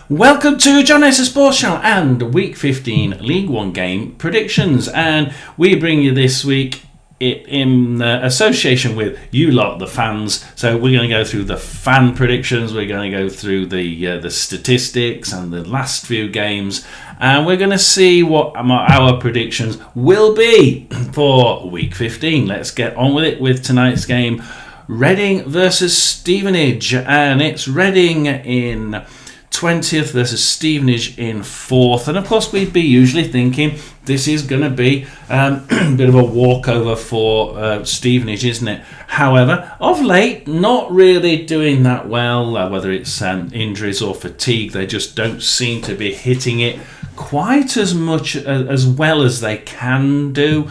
Welcome to John Esser Sports Channel and Week 15 League One game predictions, and we bring you this week in association with you lot, the fans. So we're going to go through the fan predictions, we're going to go through the statistics and the last few games, and we're going to see what our predictions will be for Week 15. Let's get on with it with tonight's game. Reading versus Stevenage, and it's Reading in 20th versus Stevenage in 4th, and of course we'd be usually thinking this is going to be a bit of a walkover for Stevenage, isn't it? However, of late, not really doing that well, whether it's injuries or fatigue. They just don't seem to be hitting it quite as much as well as they can do.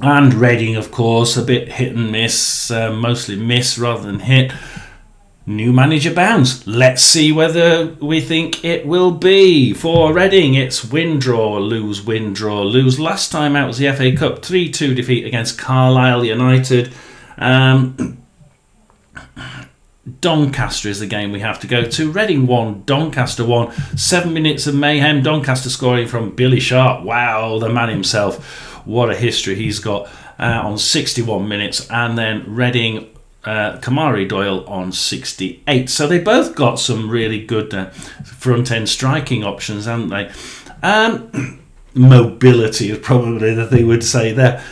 And Reading, of course, a bit hit and miss, mostly miss rather than hit. New manager bounce. Let's see whether we think it will be. For Reading, it's win, draw, lose, win, draw, lose. Last time out was the FA Cup 3-2 defeat against Carlisle United. Doncaster is the game we have to go to. Reading 1, Doncaster 1. 7 minutes of mayhem. Doncaster scoring from Billy Sharp. Wow, the man himself. What a history he's got on 61 minutes. And then Reading, Kamari Doyle on 68. So they both got some really good front-end striking options, haven't they? Mobility is probably the thing we'd say there.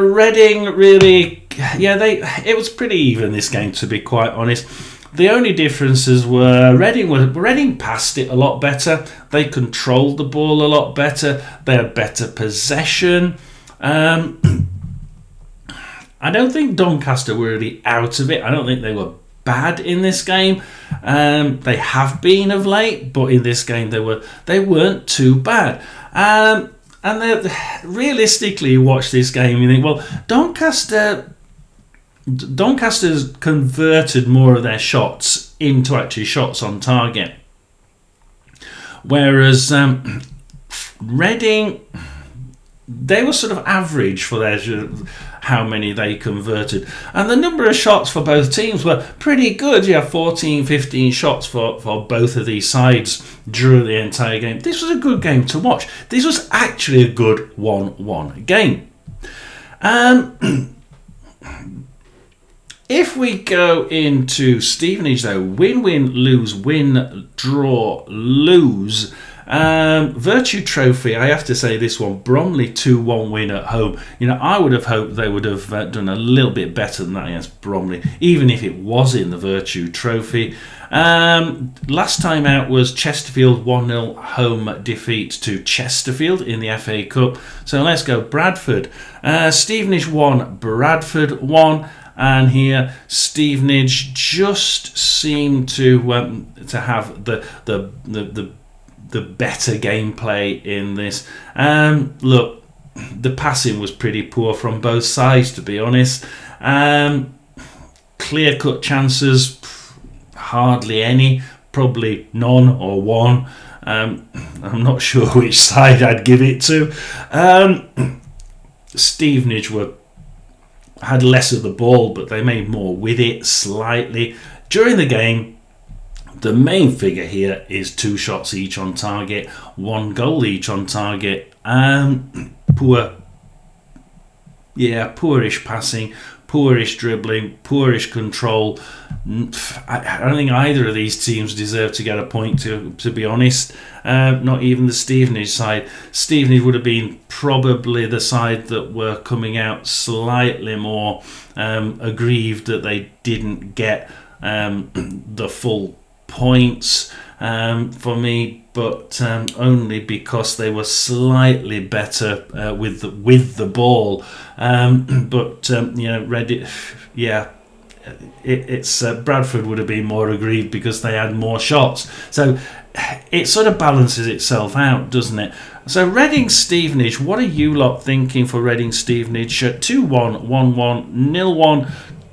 Reading really, it was pretty even, this game, to be quite honest. The only differences were Reading passed it a lot better. They controlled the ball a lot better. They had better possession. I don't think Doncaster were really out of it. I don't think they were bad in this game. They have been of late, but in this game they weren't too bad. And realistically, you watch this game, you think, well, Doncaster's converted more of their shots into actually shots on target, whereas Reading, they were sort of average for their how many they converted, and the number of shots for both teams were pretty good. 14, 15 shots for both of these sides during the entire game. This was a good game to watch. This was actually a good 1-1 game. If we go into Stevenage though, win, lose, win, draw, lose. Virtue Trophy, I have to say this one, Bromley 2-1 win at home. I would have hoped they would have done a little bit better than that against Bromley, even if it was in the Virtue Trophy. Last time out was Chesterfield 1-0 home defeat to Chesterfield in the FA Cup. So let's go Bradford. Stevenage 1, Bradford 1. And here, Stevenage just seemed to have the better gameplay in this. Look, the passing was pretty poor from both sides, to be honest. Clear-cut chances, hardly any, probably none or one. I'm not sure which side I'd give it to. Stevenage had less of the ball, but they made more with it slightly during the game. The main figure here is 2 shots each on target, 1 goal each on target. Poorish passing, poorish dribbling, poorish control. I don't think either of these teams deserve to get a point, to be honest. Not even the Stevenage side. Stevenage would have been probably the side that were coming out slightly more aggrieved that they didn't get the full points for me, but only because they were slightly better with the ball. Reading, it's Bradford would have been more aggrieved because they had more shots. So it sort of balances itself out, doesn't it? So Reading Stevenage, what are you lot thinking for Reading Stevenage? 2-1, 1-1, 0-1.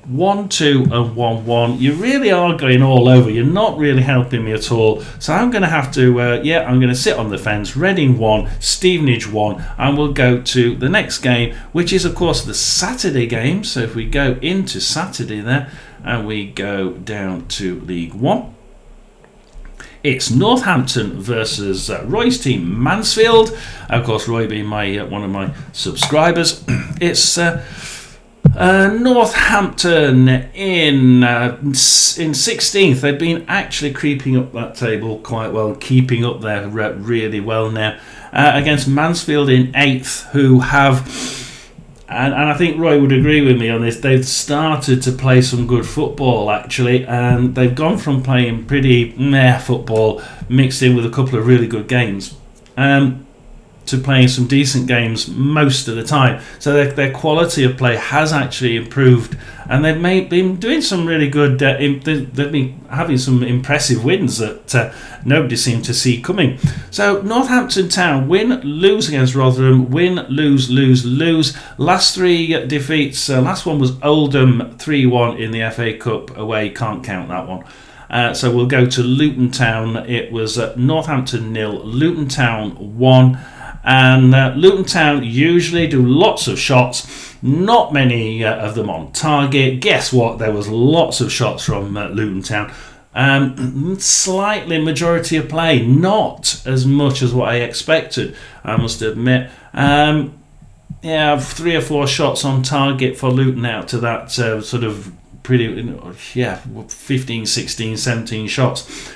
1-2 and 1-1. You really are going all over. You're not really helping me at all. So I'm going to have to, I'm going to sit on the fence. Reading 1, Stevenage 1, and we'll go to the next game, which is, of course, the Saturday game. So if we go into Saturday there, and we go down to League One, It's Northampton versus Roy's team, Mansfield. Of course, Roy being one of my subscribers. It's Northampton in 16th. They've been actually creeping up that table quite well, keeping up there really well now. Against Mansfield in 8th, who have... And I think Roy would agree with me on this. They've started to play some good football, actually, and they've gone from playing pretty meh football, mixed in with a couple of really good games, to playing some decent games most of the time. So their quality of play has actually improved, and they've been doing some really good. They've been having some impressive wins that nobody seemed to see coming. So Northampton Town win, lose against Rotherham, win, lose, lose, lose. Last 3 defeats. Last one was Oldham 3-1 in the FA Cup away. Can't count that one. So we'll go to Luton Town. It was Northampton 0, Luton Town 1. And Luton Town usually do lots of shots, not many of them on target. Guess what? There was lots of shots from Luton Town. Slightly majority of play, not as much as what I expected, I must admit. 3 or 4 shots on target for Luton out to that sort of pretty, 15, 16, 17 shots.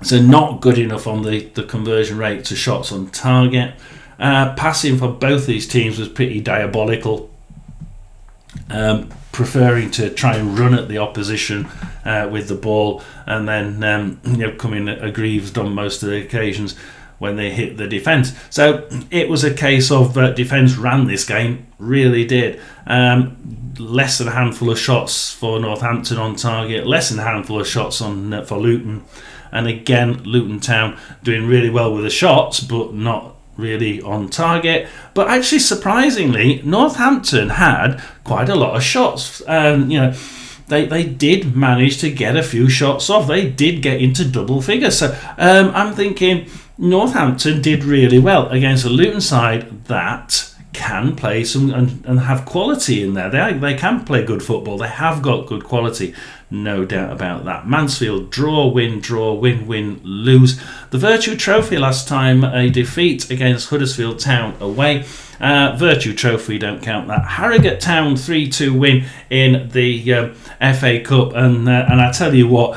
So not good enough on the conversion rate to shots on target. Passing for both these teams was pretty diabolical. Preferring to try and run at the opposition with the ball, and then coming aggrieved on most of the occasions when they hit the defence. So it was a case of defence ran this game, really did. Less than a handful of shots for Northampton on target, less than a handful of shots on for Luton. And again, Luton Town doing really well with the shots, but not really on target. But actually, surprisingly, Northampton had quite a lot of shots. They did manage to get a few shots off. They did get into double figures. So I'm thinking Northampton did really well against a Luton side that can play some and have quality in there. They can play good football. They have got good quality, no doubt about that. Mansfield draw, win, lose. The Virtue Trophy last time, a defeat against Huddersfield Town away. Virtue Trophy, don't count that. Harrogate Town 3-2 win in the FA Cup, and I tell you what,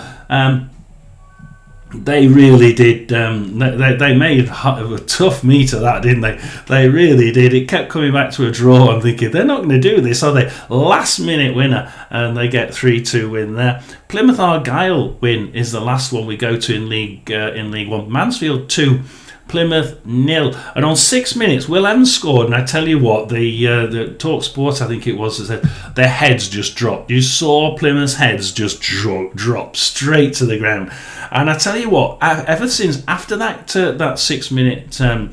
they really did. They made a tough meat of that, didn't they? They really did. It kept coming back to a draw. I'm thinking they're not going to do this, are they? Last minute winner, and they get 3-2 win there. Plymouth Argyle win is the last one we go to in League One. Mansfield 2. Plymouth 0, and on 6 minutes Will Evans scored, and I tell you what, the Talk Sport, I think it was, said their heads just dropped. You saw Plymouth's heads just drop straight to the ground, and I tell you what, ever since after that 6 minute, I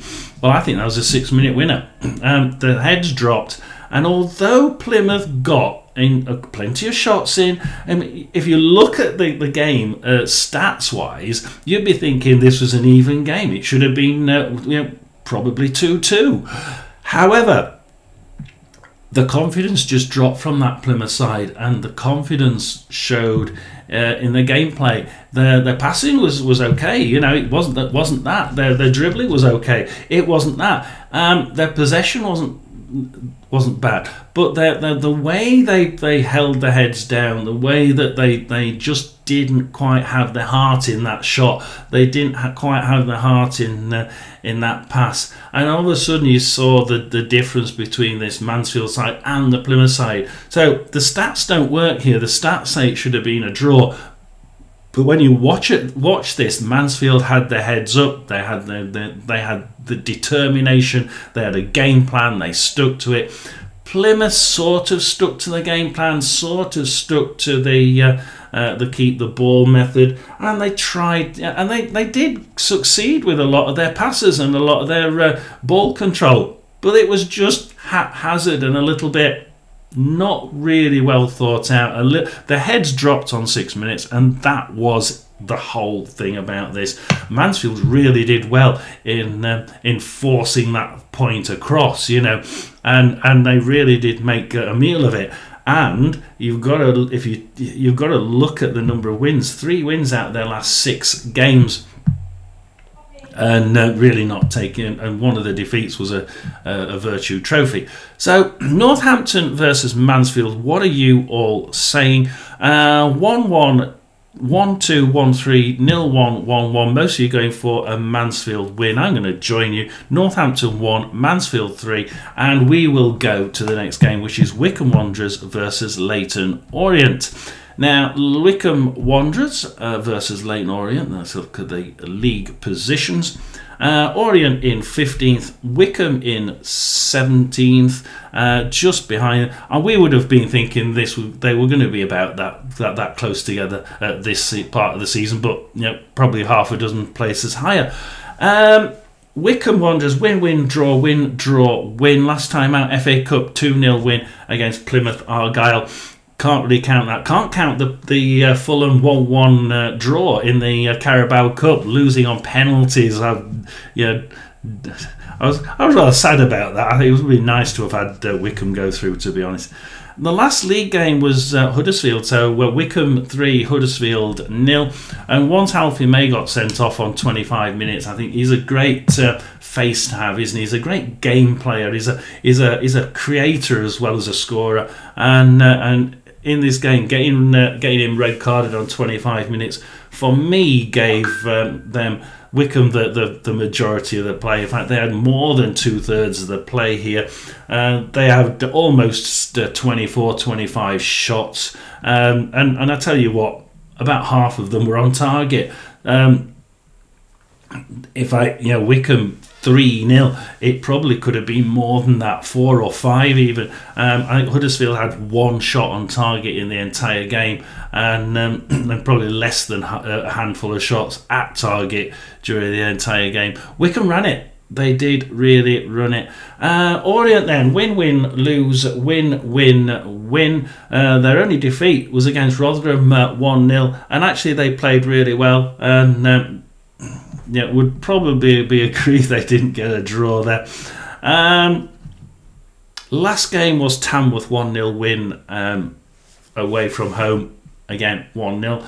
think that was a 6 minute winner, the heads dropped, and although Plymouth got plenty of shots in. If you look at the game stats wise, you'd be thinking this was an even game. It should have been probably 2-2. However, the confidence just dropped from that Plymouth side, and the confidence showed in the gameplay. Their passing was okay. It wasn't that. Their dribbling was okay. It wasn't that. Their possession wasn't bad, but the way they held their heads down, the way that they just didn't quite have their heart in that shot. They didn't quite have their heart in that pass, and all of a sudden you saw the difference between this Mansfield side and the Plymouth side. So the stats don't work here. The stats say it should have been a draw. But when you watch this, Mansfield had their heads up. They had the determination. They had a game plan. They stuck to it. Plymouth sort of stuck to the game plan, sort of stuck to the keep the ball method, and they tried, and they did succeed with a lot of their passes and a lot of their ball control. But it was just haphazard and a little bit not really well thought out. The heads dropped on 6 minutes, and that was the whole thing about this. Mansfield really did well in forcing that point across, and they really did make a meal of it. And you've got to you've got to look at the number of wins. 3 wins out of their last 6 games, and really not taking. And one of the defeats was a Virtue Trophy. So Northampton versus Mansfield. What are you all saying? 1-1. 1-2, 1-3, 0-1, 1-1. Most of you going for a Mansfield win. I'm going to join you. Northampton 1, Mansfield 3, and we will go to the next game, which is Wycombe Wanderers versus Leyton Orient. Now, Wycombe Wanderers versus Leyton Orient. Let's look at the league positions. Orient in 15th, Wycombe in 17th, just behind. And we would have been thinking they were going to be about that close together at this part of the season, but probably half a dozen places higher. Wycombe Wanderers win, draw, win. Last time out, FA Cup 2-0 win against Plymouth Argyle. Can't really count that. Can't count the Fulham 1-1 draw in the Carabao Cup, losing on penalties. I was rather sad about that. I think it would be nice to have had Wycombe go through, to be honest. The last league game was Huddersfield, so Wycombe 3, Huddersfield 0. And once Alfie May got sent off on 25 minutes, I think he's a great face to have, isn't he? He's a great game player. He's a creator as well as a scorer, and in this game, getting him red carded on 25 minutes for me gave them Wycombe the majority of the play. In fact, they had more than 2/3 of the play here. They had almost 24-25 shots, and I tell you what, about half of them were on target. Wycombe 3-0, it probably could have been more than that, 4 or 5 even. I think Huddersfield had 1 shot on target in the entire game, and probably less than a handful of shots at target during the entire game. Wycombe ran it. They did really run it. Orient then, win, lose, win. Their only defeat was against Rotherham 1-0, and actually they played really well, and would probably be agreed they didn't get a draw there. Last game was Tamworth 1-0 win away from home, again 1-0.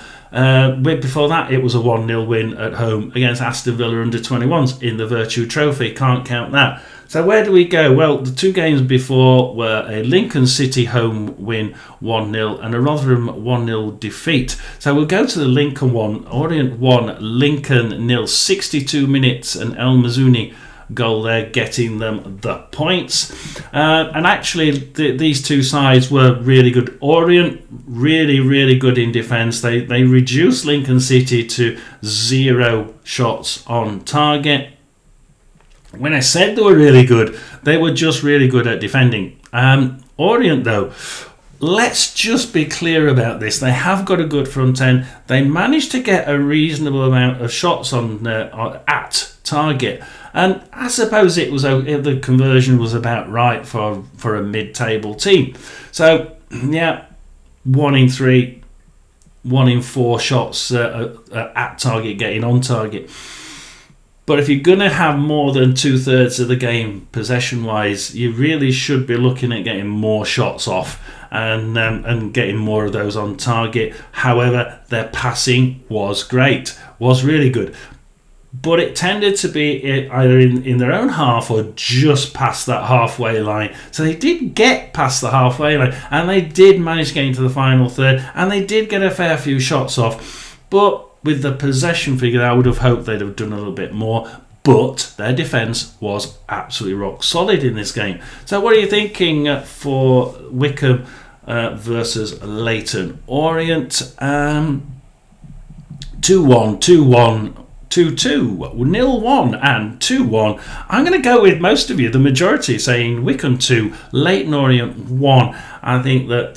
Before that, it was a 1-0 win at home against Aston Villa under-21s in the Virtue Trophy. Can't count that. So where do we go? Well, the 2 games before were a Lincoln City home win 1-0 and a Rotherham 1-0 defeat. So we'll go to the Lincoln one. Orient 1, Lincoln 0. 62 minutes, and El Mazouni goal there, getting them the points. And actually, these 2 sides were really good. Orient, really, really good in defence. They reduced Lincoln City to 0 shots on target. When I said they were really good, they were just really good at defending. Orient, though, let's just be clear about this. They have got a good front end. They managed to get a reasonable amount of shots on at target, and I suppose the conversion was about right for a mid-table team. So 1 in 3, 1 in 4 shots at target, getting on target. But if you're going to have more than 2/3 of the game possession-wise, you really should be looking at getting more shots off and getting more of those on target. However, their passing was great, was really good. But it tended to be either in their own half or just past that halfway line. So they did get past the halfway line, and they did manage to get into the final third, and they did get a fair few shots off. But with the possession figure, I would have hoped they'd have done a little bit more. But their defence was absolutely rock solid in this game. So what are you thinking for Wycombe versus Leyton Orient? 2-1, 2-1, 2-2, 0-1 and 2-1. I'm going to go with most of you, the majority, saying Wycombe 2, Leyton Orient 1. I think that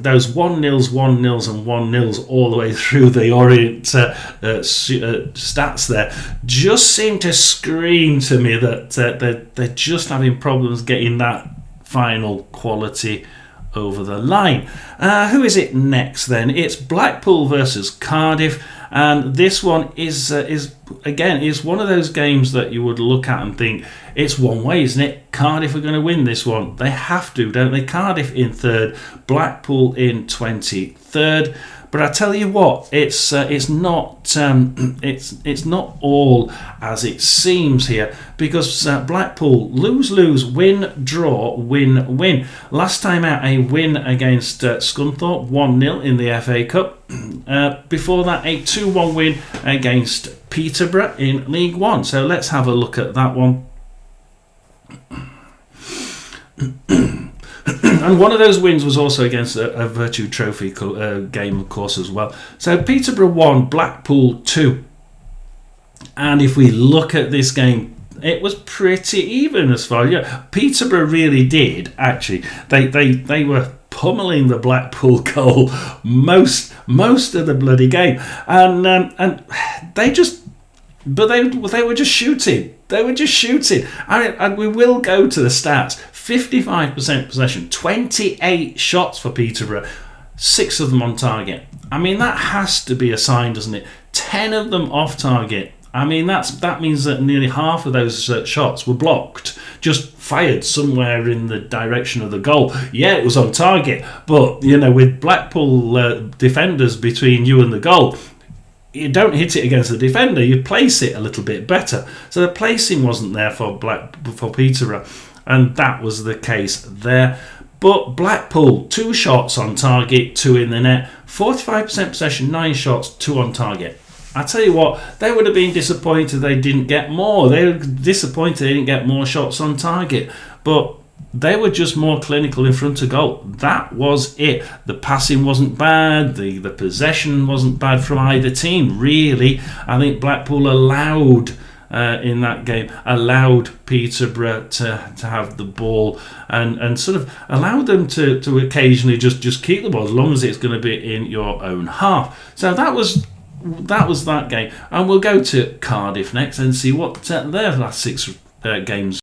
those 1-0s, 1-0s and 1-0s all the way through the Orient stats there just seem to scream to me that they're just having problems getting that final quality over the line. Who is it next then? It's Blackpool versus Cardiff. And this one is again is one of those games that you would look at and think it's one way, isn't it? Cardiff are going to win this one. They have to, don't they? Cardiff in third, Blackpool in 23rd. But I tell you what, it's not all as it seems here, because Blackpool lose, win, draw, win. Last time out, a win against Scunthorpe, 1-0 in the FA Cup. Before that, a 2-1 win against Peterborough in League One. So let's have a look at that one. And one of those wins was also against a Virtue Trophy game, of course, as well. So Peterborough 1, Blackpool 2. And if we look at this game, it was pretty even as far. Yeah, Peterborough really did, actually. They were pummeling the Blackpool goal most of the bloody game. And they just... But they were just shooting. They were just shooting. And we will go to the stats. 55% possession, 28 shots for Peterborough, 6 of them on target. I mean, that has to be a sign, doesn't it? 10 of them off target. I mean, that means that nearly half of those shots were blocked, just fired somewhere in the direction of the goal. Yeah, it was on target, but, you know, with Blackpool defenders between you and the goal, you don't hit it against the defender, you place it a little bit better. So the placing wasn't there for Peterborough, and that was the case there. But Blackpool, 2 shots on target, 2 in the net, 45% possession, 9 shots, 2 on target. I tell you what, they would have been disappointed they didn't get more. They were disappointed they didn't get more shots on target. But they were just more clinical in front of goal. That was it. The passing wasn't bad. The possession wasn't bad from either team, really. I think Blackpool allowed... in that game, allowed Peterborough to have the ball and sort of allowed them to occasionally just keep the ball as long as it's going to be in your own half. So that was that game. And we'll go to Cardiff next and see what their last 6 games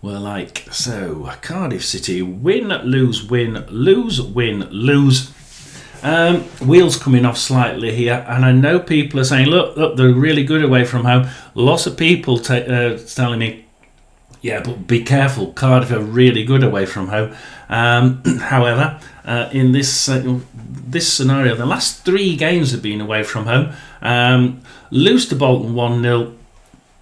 were like. So Cardiff City, win, lose, win, lose, win, lose. Wheels coming off slightly here, and I know people are saying, look, they're really good away from home. Lots of people telling me, yeah, but be careful, Cardiff are really good away from home. However, in this scenario, the last 3 games have been away from home. Lose to Bolton 1-0,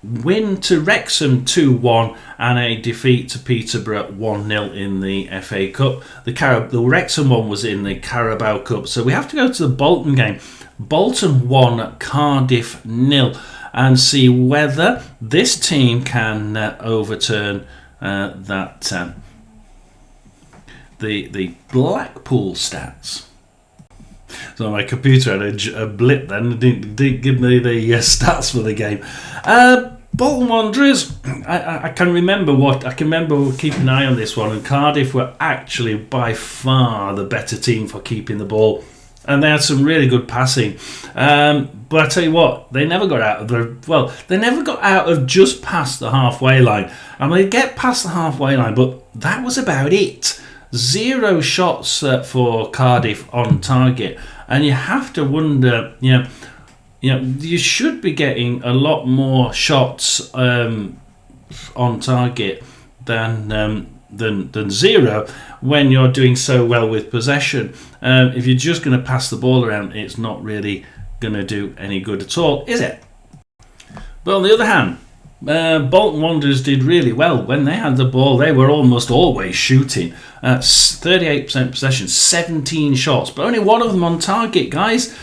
win to Wrexham 2-1, and a defeat to Peterborough 1-0 in the FA Cup. The Wrexham one was in the Carabao Cup. So we have to go to the Bolton game. Bolton 1, Cardiff 0, and see whether this team can overturn the Blackpool stats. So my computer had a blip then, didn't give me the stats for the game. Bolton Wanderers, I can remember keeping an eye on this one, and Cardiff were actually by far the better team for keeping the ball, and they had some really good passing. But I tell you what, they never got out of just past the halfway line. And they get past the halfway line, but that was about it. 0 shots for Cardiff on target, and you have to wonder, you should be getting a lot more shots on target than 0 when you're doing so well with possession. If you're just going to pass the ball around, it's not really going to do any good at all, is it? But on the other hand, Bolton Wanderers did really well. When they had the ball, they were almost always shooting. 38% possession, 17 shots, but only 1 of them on target, guys.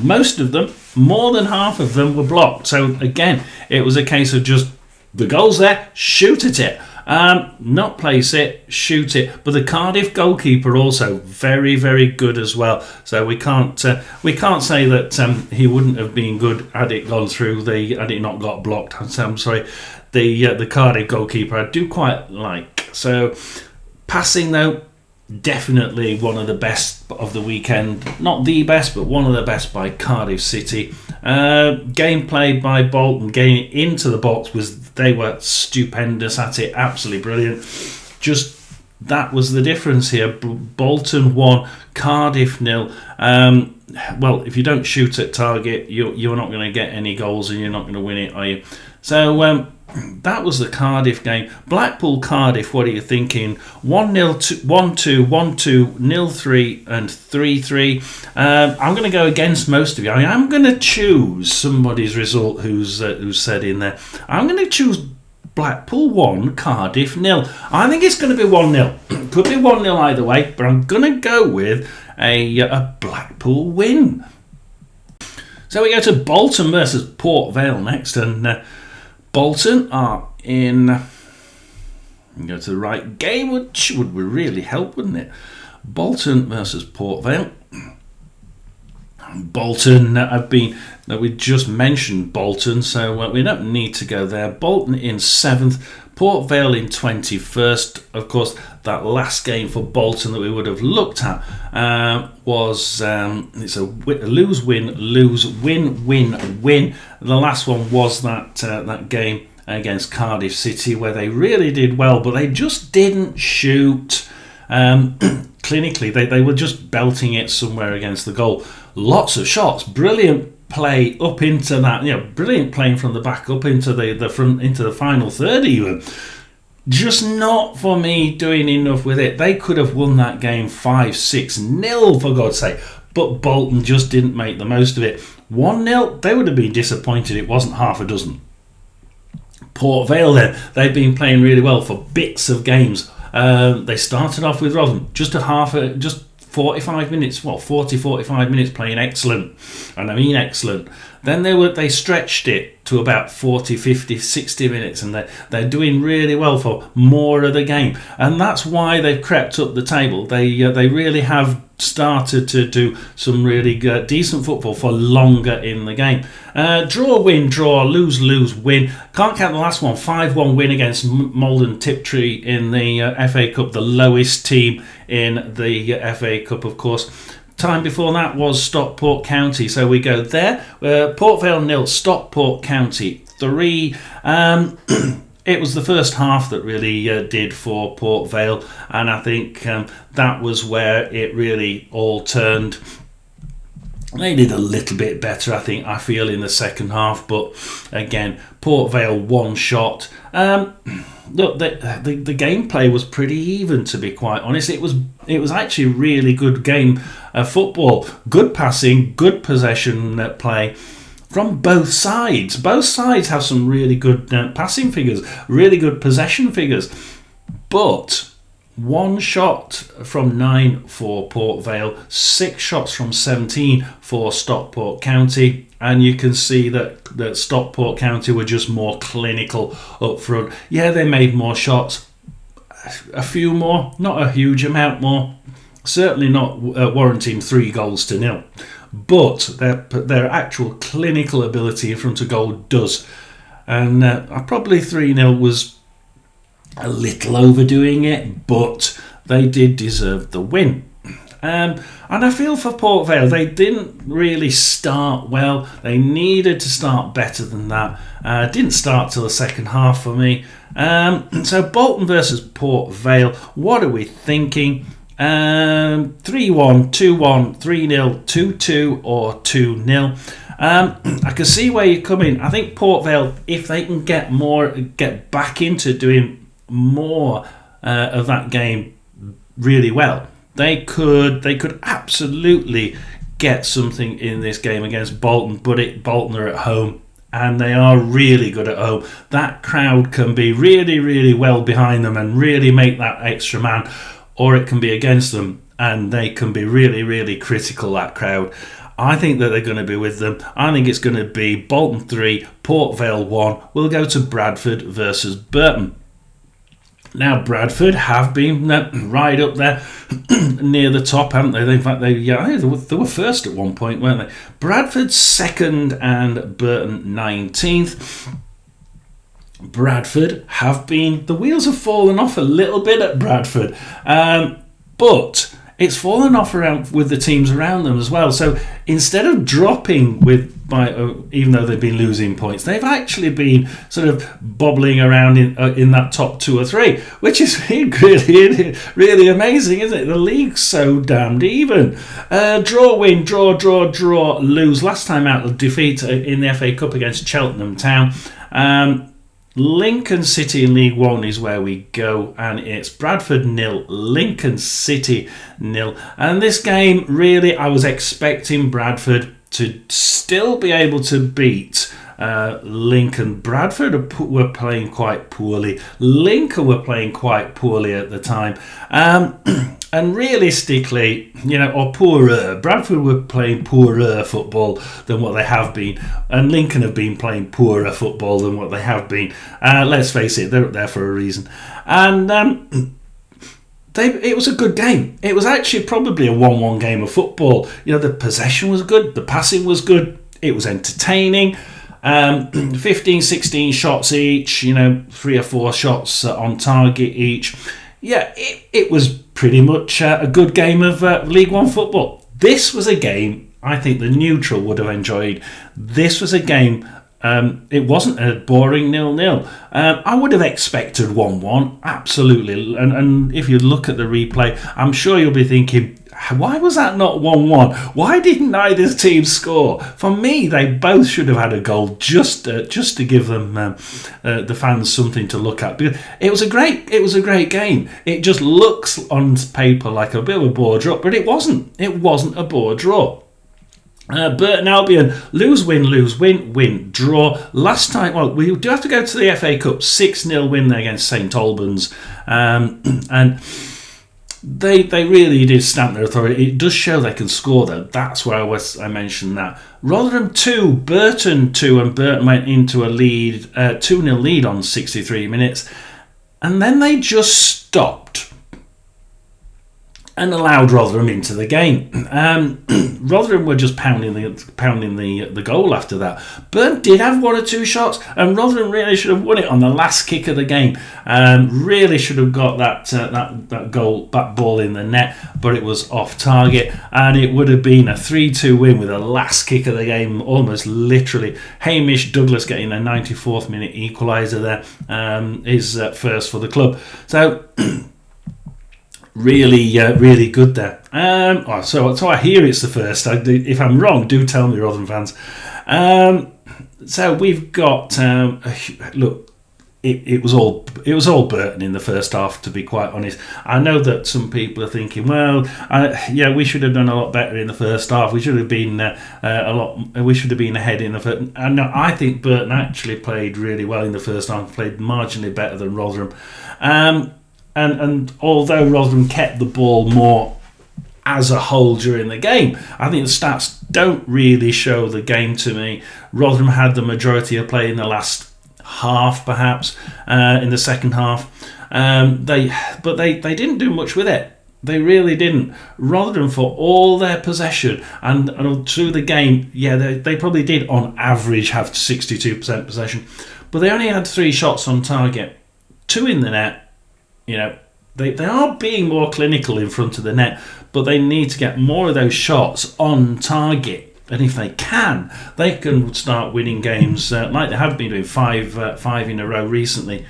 Most of them, more than half of them, were blocked. So again, it was a case of just the goal's there, shoot at it. Not place it, shoot it. But the Cardiff goalkeeper also very, very good as well. So we can't say that he wouldn't have been good had it gone through. Had it not got blocked. I'm sorry. The Cardiff goalkeeper I do quite like. So passing though, definitely one of the best of the weekend. Not the best, but one of the best by Cardiff City. Gameplay by Bolton, getting into the box they were stupendous at it, absolutely brilliant. Just that was the difference here. Bolton 1, Cardiff 0. well, if you don't shoot at target, you're not going to get any goals and you're not going to win it, are you? So that was the Cardiff game. Blackpool Cardiff, what are you thinking? 1-0, 1-2, 1-2, 0-3 and 3-3. I'm going to go against most of you. I'm going to choose somebody's result who's said in there. I'm going to choose Blackpool 1, Cardiff 0. I think it's going to be 1-0. Could be 1-0 either way, but I'm going to go with a Blackpool win. So we go to Bolton versus Port Vale next, and Bolton are in. Go to the right game, which would really help, wouldn't it? Bolton versus Port Vale. Bolton have been. We just mentioned Bolton, so we don't need to go there. Bolton in 7th, Port Vale in 21st. Of course, that last game for Bolton that we would have looked at was it's a lose, win, lose, win, win, win. The last one was that game against Cardiff City, where they really did well, but they just didn't shoot. Clinically, they were just belting it somewhere against the goal. Lots of shots, brilliant play up into that, brilliant playing from the back up into the front, into the final third even. Just not for me doing enough with it. They could have won that game 5-6-0 for God's sake, but Bolton just didn't make the most of it. 1-0, they would have been disappointed it wasn't half a dozen. Port Vale then, they've been playing really well for bits of games. They started off with Rotherham, just 45 minutes, 45 minutes playing excellent, and I mean excellent. Then they stretched it to about 40, 50, 60 minutes, and they're doing really well for more of the game, and that's why they've crept up the table. They really have started to do some really decent football for longer in the game. Draw, win, draw, lose, lose, win. Can't count the last one. 5-1 win against Malden Tiptree in the FA Cup, the lowest team in the FA Cup, of course. Time before that was Stockport County, so we go there. Port Vale 0, Stockport County 3. It was the first half that really did for Port Vale, and I think that was where it really all turned. They did a little bit better, I feel, in the second half, but again, Port Vale one shot. Look, the gameplay was pretty even, to be quite honest. It was actually a really good game of football. Good passing, good possession play from both sides. Both sides have some really good passing figures, really good possession figures. But one shot from 9 for Port Vale, 6 shots from 17 for Stockport County, and you can see that Stockport County were just more clinical up front. Yeah, they made more shots, a few more, not a huge amount more, certainly not warranting 3-0, but their actual clinical ability in front of goal does. And probably 3-0 was a little overdoing it, but they did deserve the win. And I feel for Port Vale, they didn't really start well. They needed to start better than that. Didn't start till the second half for me. So Bolton versus Port Vale, what are we thinking? 3-1, 2-1, 3-0, 2-2 or 2-0. I can see where you're coming. I think Port Vale, if they can get back into doing more of that game really well, they could absolutely get something in this game against Bolton. But Bolton are at home, and they are really good at home. That crowd can be really, really well behind them and really make that extra man, or it can be against them, and they can be really, really critical, that crowd. I think that they're going to be with them. I think it's going to be Bolton 3, Port Vale 1. We'll go to Bradford versus Burton. Now, Bradford have been right up there near the top, haven't they? In fact, they were first at one point, weren't they? Bradford 2nd and Burton 19th. Bradford have been... The wheels have fallen off a little bit at Bradford, but it's fallen off around with the teams around them as well. So instead of dropping despite even though they've been losing points, they've actually been sort of bobbling around in that top 2 or 3, which is really, really amazing, isn't it? The league's so damned even. Draw, win, draw, lose. Last time out, the defeat in the FA Cup against Cheltenham Town. Lincoln City in League One is where we go, and it's Bradford 0, Lincoln City 0. And this game, really, I was expecting Bradford to still be able to beat Lincoln. Bradford were playing quite poorly. Lincoln were playing quite poorly at the time. And realistically, or poorer. Bradford were playing poorer football than what they have been, and Lincoln have been playing poorer football than what they have been. Let's face it, they're up there for a reason. And it was a good game. It was actually probably a 1-1 game of football. The possession was good, the passing was good, it was entertaining. 15, 16 shots each, 3 or 4 shots on target each. Yeah, it was pretty much a good game of League One football. This was a game I think the neutral would have enjoyed. This was a game, it wasn't a boring 0-0. I would have expected 1-1, absolutely. And if you look at the replay, I'm sure you'll be thinking, why was that not 1-1? Why didn't either team score? For me, they both should have had a goal just to give them the fans something to look at. Because it was a great game. It just looks on paper like a bit of a bore draw, but it wasn't. It wasn't a bore draw. Burton Albion, lose, win, draw. Last time, well, we do have to go to the FA Cup, 6-0 win there against St Albans, and they really did stamp their authority. It does show they can score, though. That's where I mentioned that. Rotherham 2, Burton 2, and Burton went into a lead, 2-0 lead on 63 minutes, and then they just stopped and allowed Rotherham into the game. Rotherham were just pounding the goal after that. Burton did have 1 or 2 shots, and Rotherham really should have won it on the last kick of the game. Really should have got that goal, that ball in the net, but it was off target, and it would have been a 3-2 win with the last kick of the game, almost literally. Hamish Douglas getting a 94th minute equaliser there, his first for the club. So really good there. So I hear it's the first. If I'm wrong, do tell me, Rotherham fans. So we've got look. It was all Burton in the first half, to be quite honest. I know that some people are thinking, well, we should have done a lot better in the first half. We should have been We should have been ahead in the first. And I think Burton actually played really well in the first half. Played marginally better than Rotherham. And although Rotherham kept the ball more as a whole during the game, I think the stats don't really show the game to me. Rotherham had the majority of play in the last half, perhaps, in the second half. They didn't do much with it. They really didn't. Rotherham, for all their possession and through the game, they probably did on average have 62% possession, but they only had 3 shots on target, 2 in the net. They are being more clinical in front of the net, but they need to get more of those shots on target. And if they can start winning games like they have been doing 5 in a row recently.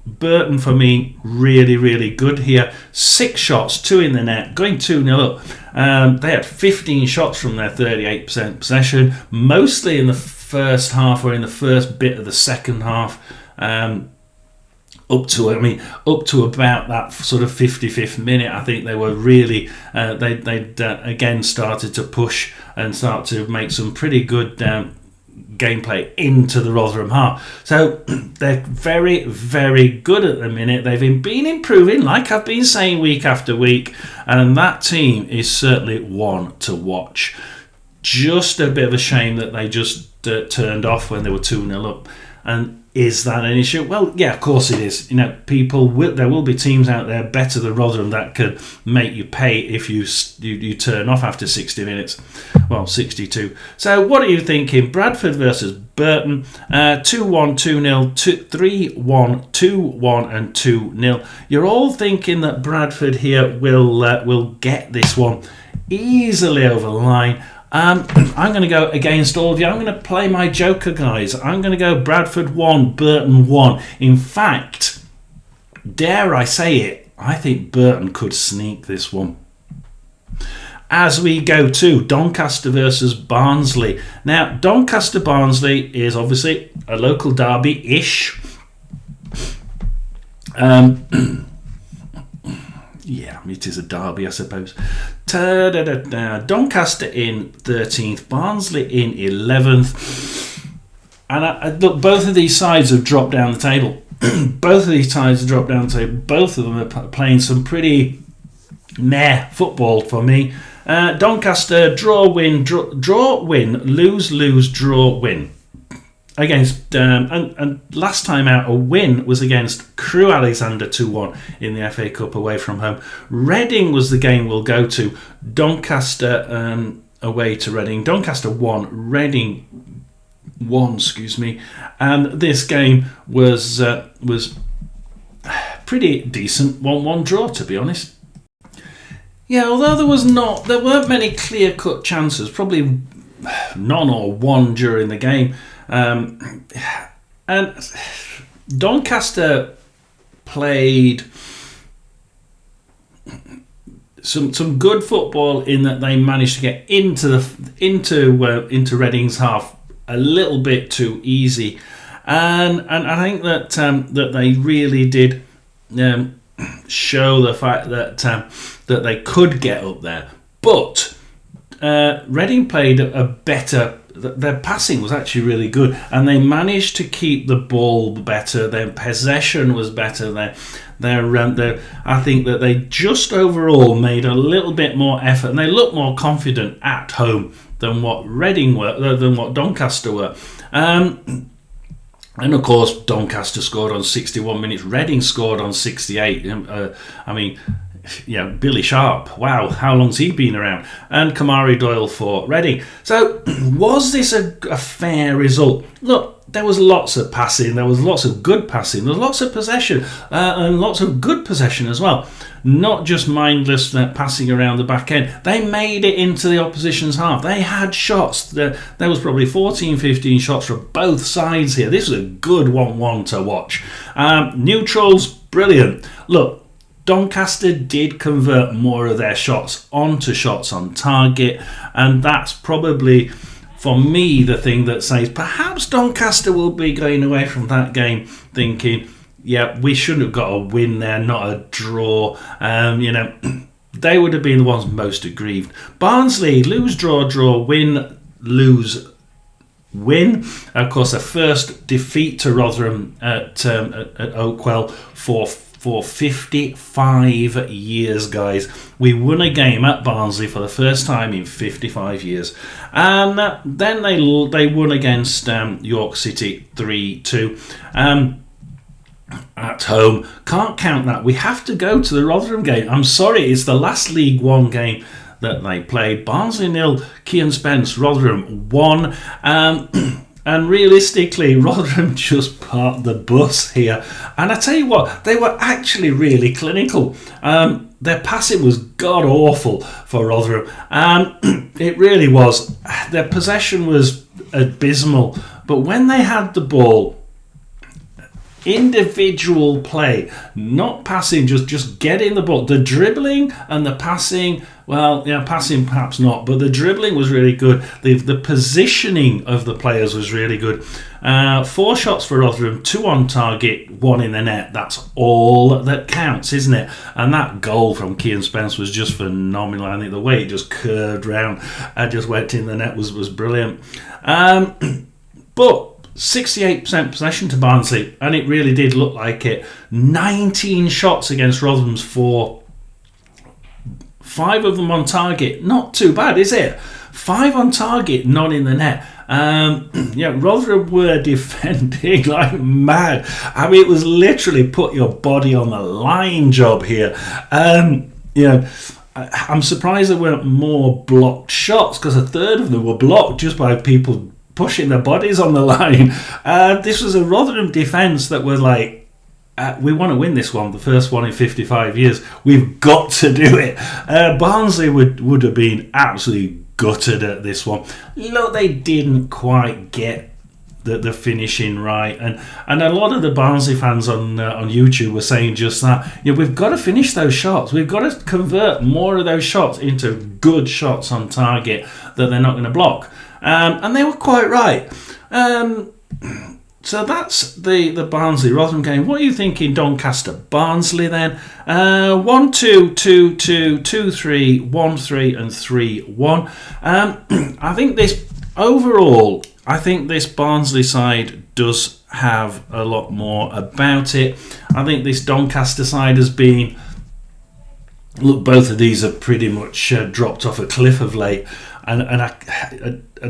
Burton, for me, really, really good here. 6 shots, 2 in the net, going 2-0 up. They had 15 shots from their 38% possession, mostly in the first half or in the first bit of the second half. Up to about that sort of 55th minute, I think they were really they'd again started to push and start to make some pretty good gameplay into the Rotherham half. So they're very, very good at the minute. They've been improving, like I've been saying week after week, and that team is certainly one to watch. Just a bit of a shame that they just turned off when they were 2-0 up. And is that an issue? Well, yeah, of course it is. There will be teams out there better than Rotherham that could make you pay if you turn off after 60 minutes. Well, 62. So what are you thinking? Bradford versus Burton, 2-1, 2-0, 3-1, 2-1 and 2-0. You're all thinking that Bradford here will get this one easily over the line. I'm going to go against all of you. I'm going to play my joker, guys. I'm going to go Bradford 1, Burton 1. In fact, dare I say it, I think Burton could sneak this one. As we go to Doncaster versus Barnsley. Now, Doncaster-Barnsley is obviously a local derby-ish. Yeah, it is a derby, I suppose. Doncaster in 13th, Barnsley in 11th. And look, both of these sides have dropped down the table. Both of these sides have dropped down the table. Both of them are playing some pretty meh football for me. Doncaster, draw, win, lose, draw, win. Against and last time out, a win was against Crewe Alexandra 2-1 in the FA Cup away from home. Reading was the game we'll go to. Doncaster away to Reading. Doncaster 1, Reading 1. Excuse me. And this game was pretty decent 1-1 draw, to be honest. Yeah, although there weren't many clear-cut chances, probably none or one during the game. And Doncaster played some good football in that they managed to get into Reading's half a little bit too easy, and I think that that they really did show the fact that they could get up there, but Reading played a better. Their passing was actually really good, and they managed to keep the ball better. Their possession was better. I think that they just overall made a little bit more effort, and they looked more confident at home than what Doncaster were. And of course, Doncaster scored on 61 minutes. Reading scored on 68. Billy Sharp, wow, how long's he been around? And Kamari Doyle for Reading. So, was this a fair result? Look, there was lots of passing, there was lots of good passing, there was lots of possession, and lots of good possession as well. Not just mindless passing around the back end. They made it into the opposition's half. They had shots. There was probably 14, 15 shots from both sides here. This was a good 1-1 to watch. Neutrals, brilliant. Look, Doncaster did convert more of their shots onto shots on target, and that's probably, for me, the thing that says perhaps Doncaster will be going away from that game thinking, yeah, we shouldn't have got a win there, not a draw. They would have been the ones most aggrieved. Barnsley, lose, draw, win, lose, win. Of course, a first defeat to Rotherham at Oakwell for 55 years, guys. We won a game at Barnsley for the first time in 55 years. And then they won against York City 3-2 at home. Can't count that. We have to go to the Rotherham game. I'm sorry, it's the last League One game that they played. Barnsley 0, Kean Spence, Rotherham 1. And realistically, Rotherham just parked the bus here. And I tell you what, they were actually really clinical. Their passing was god-awful for Rotherham. It really was. Their possession was abysmal. But when they had the ball, individual play, not passing, just getting the ball. The dribbling and the passing, passing perhaps not, but the dribbling was really good. The positioning of the players was really good. 4 shots for Rotherham, 2 on target, 1 in the net. That's all that counts, isn't it? And that goal from Kean Spence was just phenomenal. I think the way it just curved round and just went in the net was brilliant. But 68% possession to Barnsley, and it really did look like it. 19 shots against Rotherham's 4. 5 of them on target. Not too bad, is it? 5 on target, none in the net. Rotherham were defending like mad. I mean, it was literally put your body on the line job here. I'm surprised there weren't more blocked shots, because a third of them were blocked just by people pushing their bodies on the line. This was a Rotherham defence that was like, we want to win this one, the first one in 55 years. We've got to do it. Barnsley would have been absolutely gutted at this one. Look, they didn't quite get the finishing right, and a lot of the Barnsley fans on YouTube were saying just that. We've got to finish those shots. We've got to convert more of those shots into good shots on target that they're not going to block, and they were quite right. So that's the Barnsley Rotherham game. What are you thinking, Doncaster Barnsley then? 1-2, 2-2, 2-3, 1-3, and 3-1. I think this overall. I think this Barnsley side does have a lot more about it. I think this Doncaster side has been... Look, both of these have pretty much dropped off a cliff of late. And a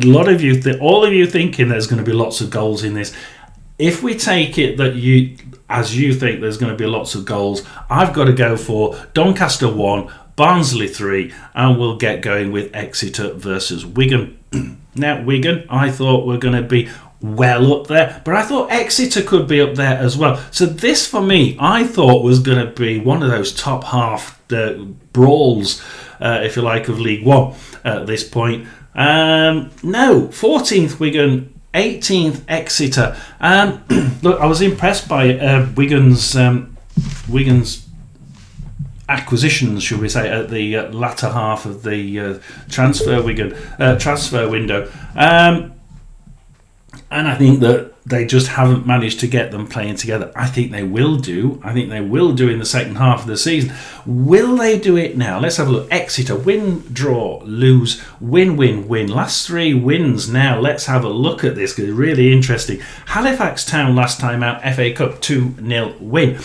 lot of you, all of you thinking there's going to be lots of goals in this. If we take it that you think there's going to be lots of goals, I've got to go for Doncaster 1, Barnsley 3, and we'll get going with Exeter versus Wigan. Now, Wigan, I thought were going to be well up there, but I thought Exeter could be up there as well. So this, for me, I thought was going to be one of those top half brawls, if you like, of League One at this point. No, 14th Wigan, 18th Exeter. Look, I was impressed by Wigan's acquisitions, should we say, at the latter half of the transfer window, and I think that they just haven't managed to get them playing together. I think they will do. I think they will do in the second half of the season. Will they do it now? Let's have a look. Exeter, win, draw, lose, win, win, win. Last 3 wins now. Let's have a look at this because it's really interesting. Halifax Town last time out, FA Cup 2-0 win.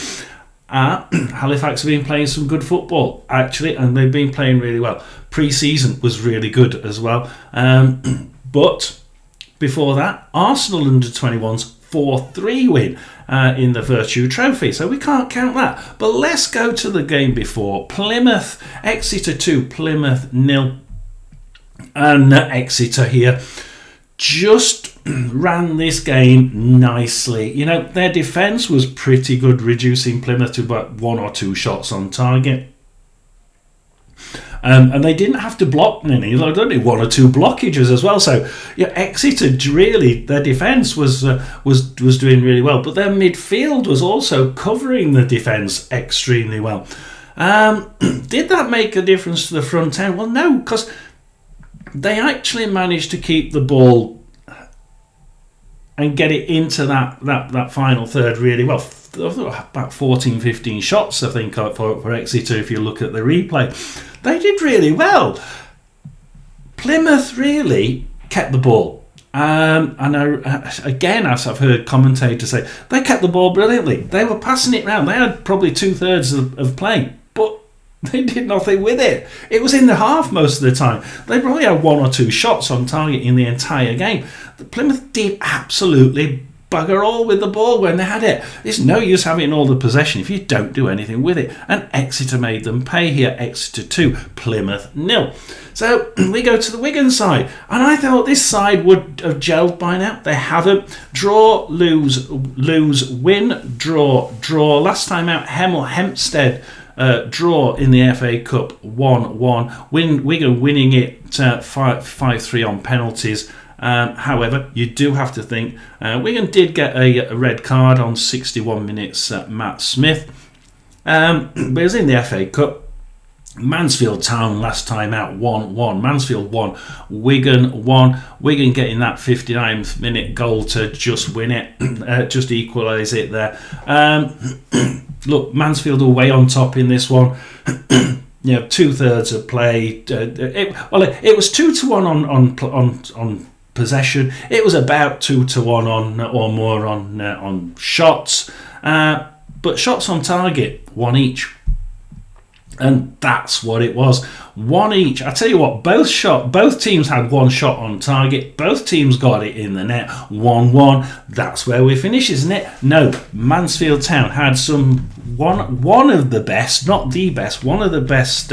Halifax have been playing some good football, actually, and they've been playing really well. Pre-season was really good as well. But before that, Arsenal under-21s 4-3 win in the Virtue Trophy, so we can't count that. But let's go to the game before. Plymouth, Exeter 2, Plymouth 0. And Exeter here just ran this game nicely. Their defence was pretty good, reducing Plymouth to about 1 or 2 shots on target. And they didn't have to block many, like only 1 or 2 blockages as well. So, Exeter really, their defence was doing really well, but their midfield was also covering the defence extremely well. Did that make a difference to the front end? Well, no, because they actually managed to keep the ball and get it into that final third really well. About 14-15 shots, I think, for Exeter, if you look at the replay. They did really well. Plymouth really kept the ball. And again, as I've heard commentators say, they kept the ball brilliantly. They were passing it around. They had probably 2/3 of play, but they did nothing with it. It was in the half most of the time. They probably had 1 or 2 shots on target in the entire game. The Plymouth did absolutely bugger all with the ball when they had it. It's no use having all the possession if you don't do anything with it. And Exeter made them pay here. Exeter 2, Plymouth 0. So we go to the Wigan side, and I thought this side would have gelled by now. They haven't. Draw, lose, win, draw. Last time out, Hempstead draw in the FA Cup 1-1. Wigan winning it 5-3 on penalties. However, you do have to think Wigan did get a red card on 61 minutes. Matt Smith, but it was in the FA Cup. Mansfield Town last time out 1-1. Mansfield 1, Wigan 1. Wigan getting that 59th minute goal to just win it, just equalise it there. Look, Mansfield are way on top in this one. 2/3 of play. It was 2-1 on possession. It was about 2-1 on or more on shots, but shots on target 1 each, and that's what it was, 1 each. I tell you what, both teams had 1 shot on target. Both teams got it in the net. 1-1. That's where we finish, isn't it? No, Mansfield Town had one of the best, not the best, one of the best.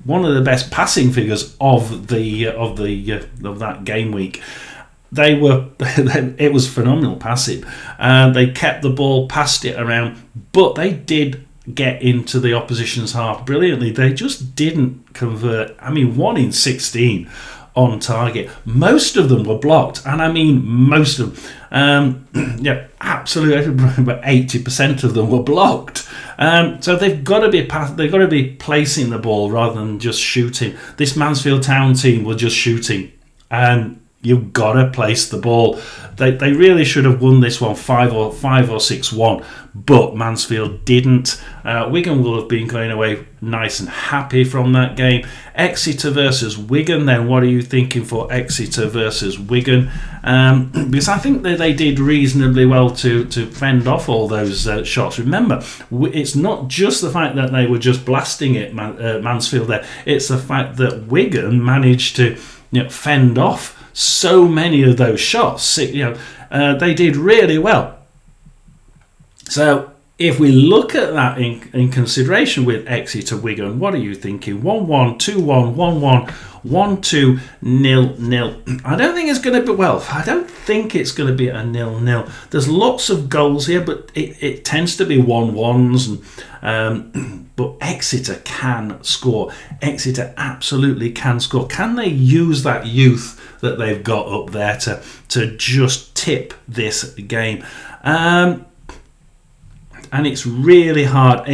One of the best passing figures of that game week. It was phenomenal passing. They kept the ball, passed it around, but they did get into the opposition's half brilliantly. They just didn't convert. I mean, 1 in 16 on target. Most of them were blocked, and I mean most of them. Yeah, absolutely, but 80% of them were blocked. So they've got to be placing the ball rather than just shooting. This Mansfield Town team were just shooting, and you've got to place the ball. They really should have won this one 5 or 6-1, but Mansfield didn't. Wigan will have been going away nice and happy from that game. Exeter versus Wigan, then what are you thinking for Exeter versus Wigan? Because I think that they did reasonably well to fend off all those shots. Remember, it's not just the fact that they were just blasting it, Mansfield there. It's the fact that Wigan managed to fend off so many of those shots. They did really well. So if we look at that in consideration with Exeter Wigan, what are you thinking? 1-1, 2-1, 1-1, 1-2, 0-0. I don't think it's going to be, I don't think it's going to be a 0-0. There's lots of goals here, but it tends to be 1-1s. But Exeter can score. Exeter absolutely can score. Can they use that youth that they've got up there to just tip this game? And it's really hard.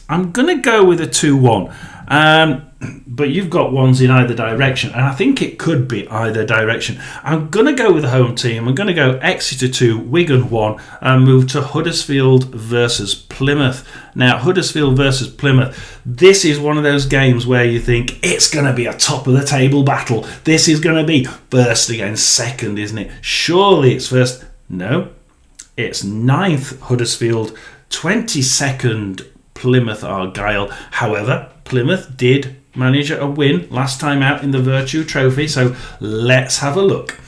I'm going to go with a 2-1. But you've got ones in either direction, and I think it could be either direction. I'm going to go with the home team. I'm going to go Exeter 2, Wigan 1, and move to Huddersfield versus Plymouth. Now, Huddersfield versus Plymouth, this is one of those games where you think it's going to be a top-of-the-table battle. This is going to be first against second, isn't it? Surely it's first. No, it's 9th Huddersfield, 22nd Plymouth Argyle. However, Plymouth did manage a win last time out in the Virtue Trophy, so let's have a look.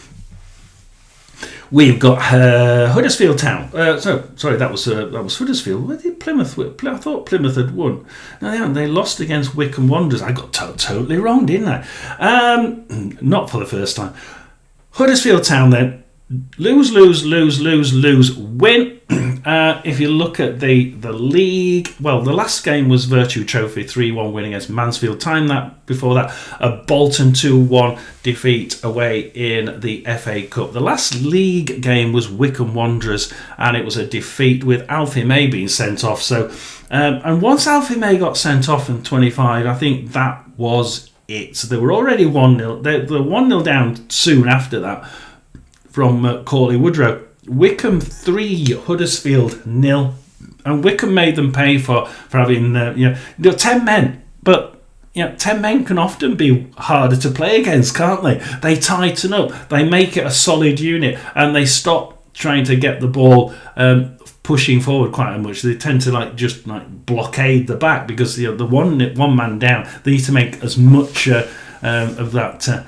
We've got Huddersfield Town. Sorry, that was Huddersfield. Where did Plymouth win? I thought Plymouth had won. No, they lost against Wycombe Wanderers. I got totally wrong, didn't I? Not for the first time. Huddersfield Town then. Lose, win. If you look at the league, well, the last game was Virtue Trophy 3-1 win against Mansfield. Time that before that, a Bolton 2-1 defeat away in the FA Cup. The last league game was Wycombe Wanderers, and it was a defeat with Alfie May being sent off. So, and once Alfie May got sent off in 25, I think that was it. So they were already 1-0. They were 1-0 down soon after that from Corley Woodrow. Wycombe 3, Huddersfield 0, and Wycombe made them pay for having 10 men. But 10 men can often be harder to play against, can't they? They tighten up, they make it a solid unit, and they stop trying to get the ball pushing forward quite much. They tend to just blockade the back because the one man down. They need to make as much of that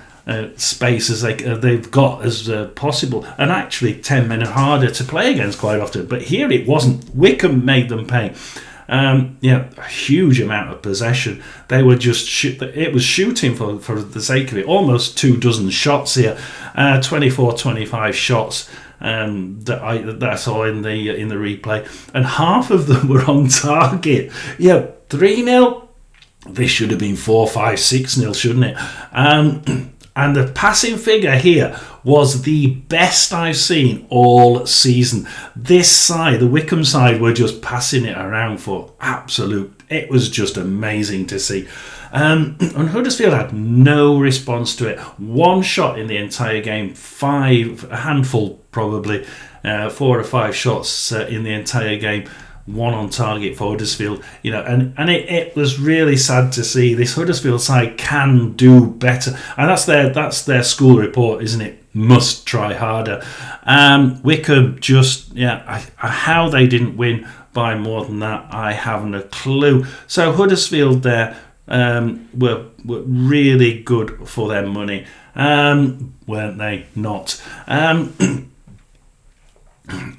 space as they've got as possible, and actually 10 men are harder to play against quite often, but here it wasn't. Wycombe made them pay. A huge amount of possession. They were just it was shooting for the sake of it, almost 24 shots here, 25 shots that I saw in the replay, and half of them were on target. 3-0. This should have been 4-5, 6-0, shouldn't it? And the passing figure here was the best I've seen all season. This side, the Wycombe side, were just passing it around for absolute. It was just amazing to see. And Huddersfield had no response to it. One shot in the entire game, a handful probably, 4 or 5 shots in the entire game. One on target for Huddersfield, and it was really sad to see. This Huddersfield side can do better, and that's their school report, isn't it? Must try harder. Wycombe just how they didn't win by more than that, I haven't a clue. So Huddersfield there were really good for their money, weren't they? Not.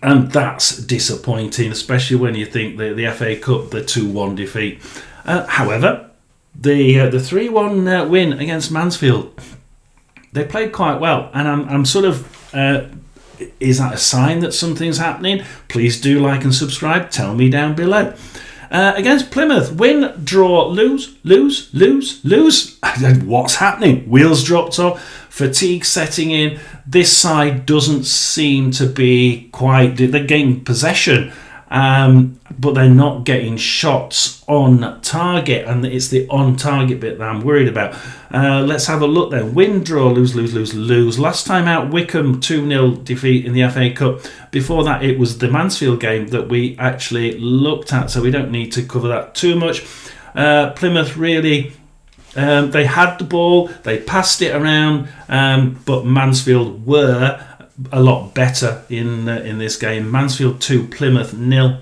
And that's disappointing, especially when you think the FA Cup, the 2-1 defeat. However, the 3-1 win against Mansfield, they played quite well, and I'm sort of. Is that a sign that something's happening? Please do like and subscribe. Tell me down below. Against Plymouth, win, draw, lose. What's happening? Wheels dropped off, fatigue setting in. This side doesn't seem to be quite... They're getting possession, but they're not getting shots on target, and it's the on target bit that I'm worried about. Let's have a look then. Win, draw, lose. Last time out, Wycombe 2-0 defeat in the FA Cup. Before that, it was the Mansfield game that we actually looked at, so we don't need to cover that too much. Plymouth really... they had the ball, they passed it around, but Mansfield were a lot better in this game. Mansfield 2, Plymouth 0.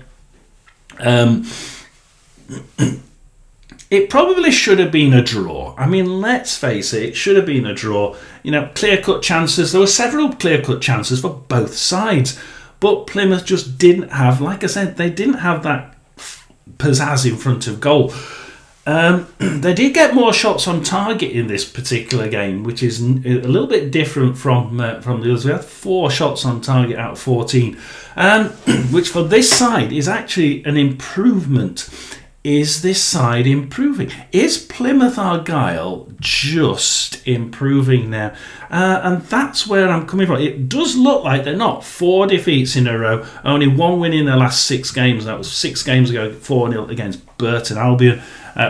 It probably should have been a draw. I mean, let's face it should have been a draw. Clear-cut chances. There were several clear-cut chances for both sides, but Plymouth just didn't have, like I said, they didn't have that pizzazz in front of goal. They did get more shots on target in this particular game, which is a little bit different from the others. We had 4 shots on target out of 14, which for this side is actually an improvement. Is this side improving? Is Plymouth Argyle just improving now? And that's where I'm coming from. It does look like they're not. 4 defeats in a row, only 1 win in their last 6 games. That was 6 games ago, 4-0 against Burton Albion,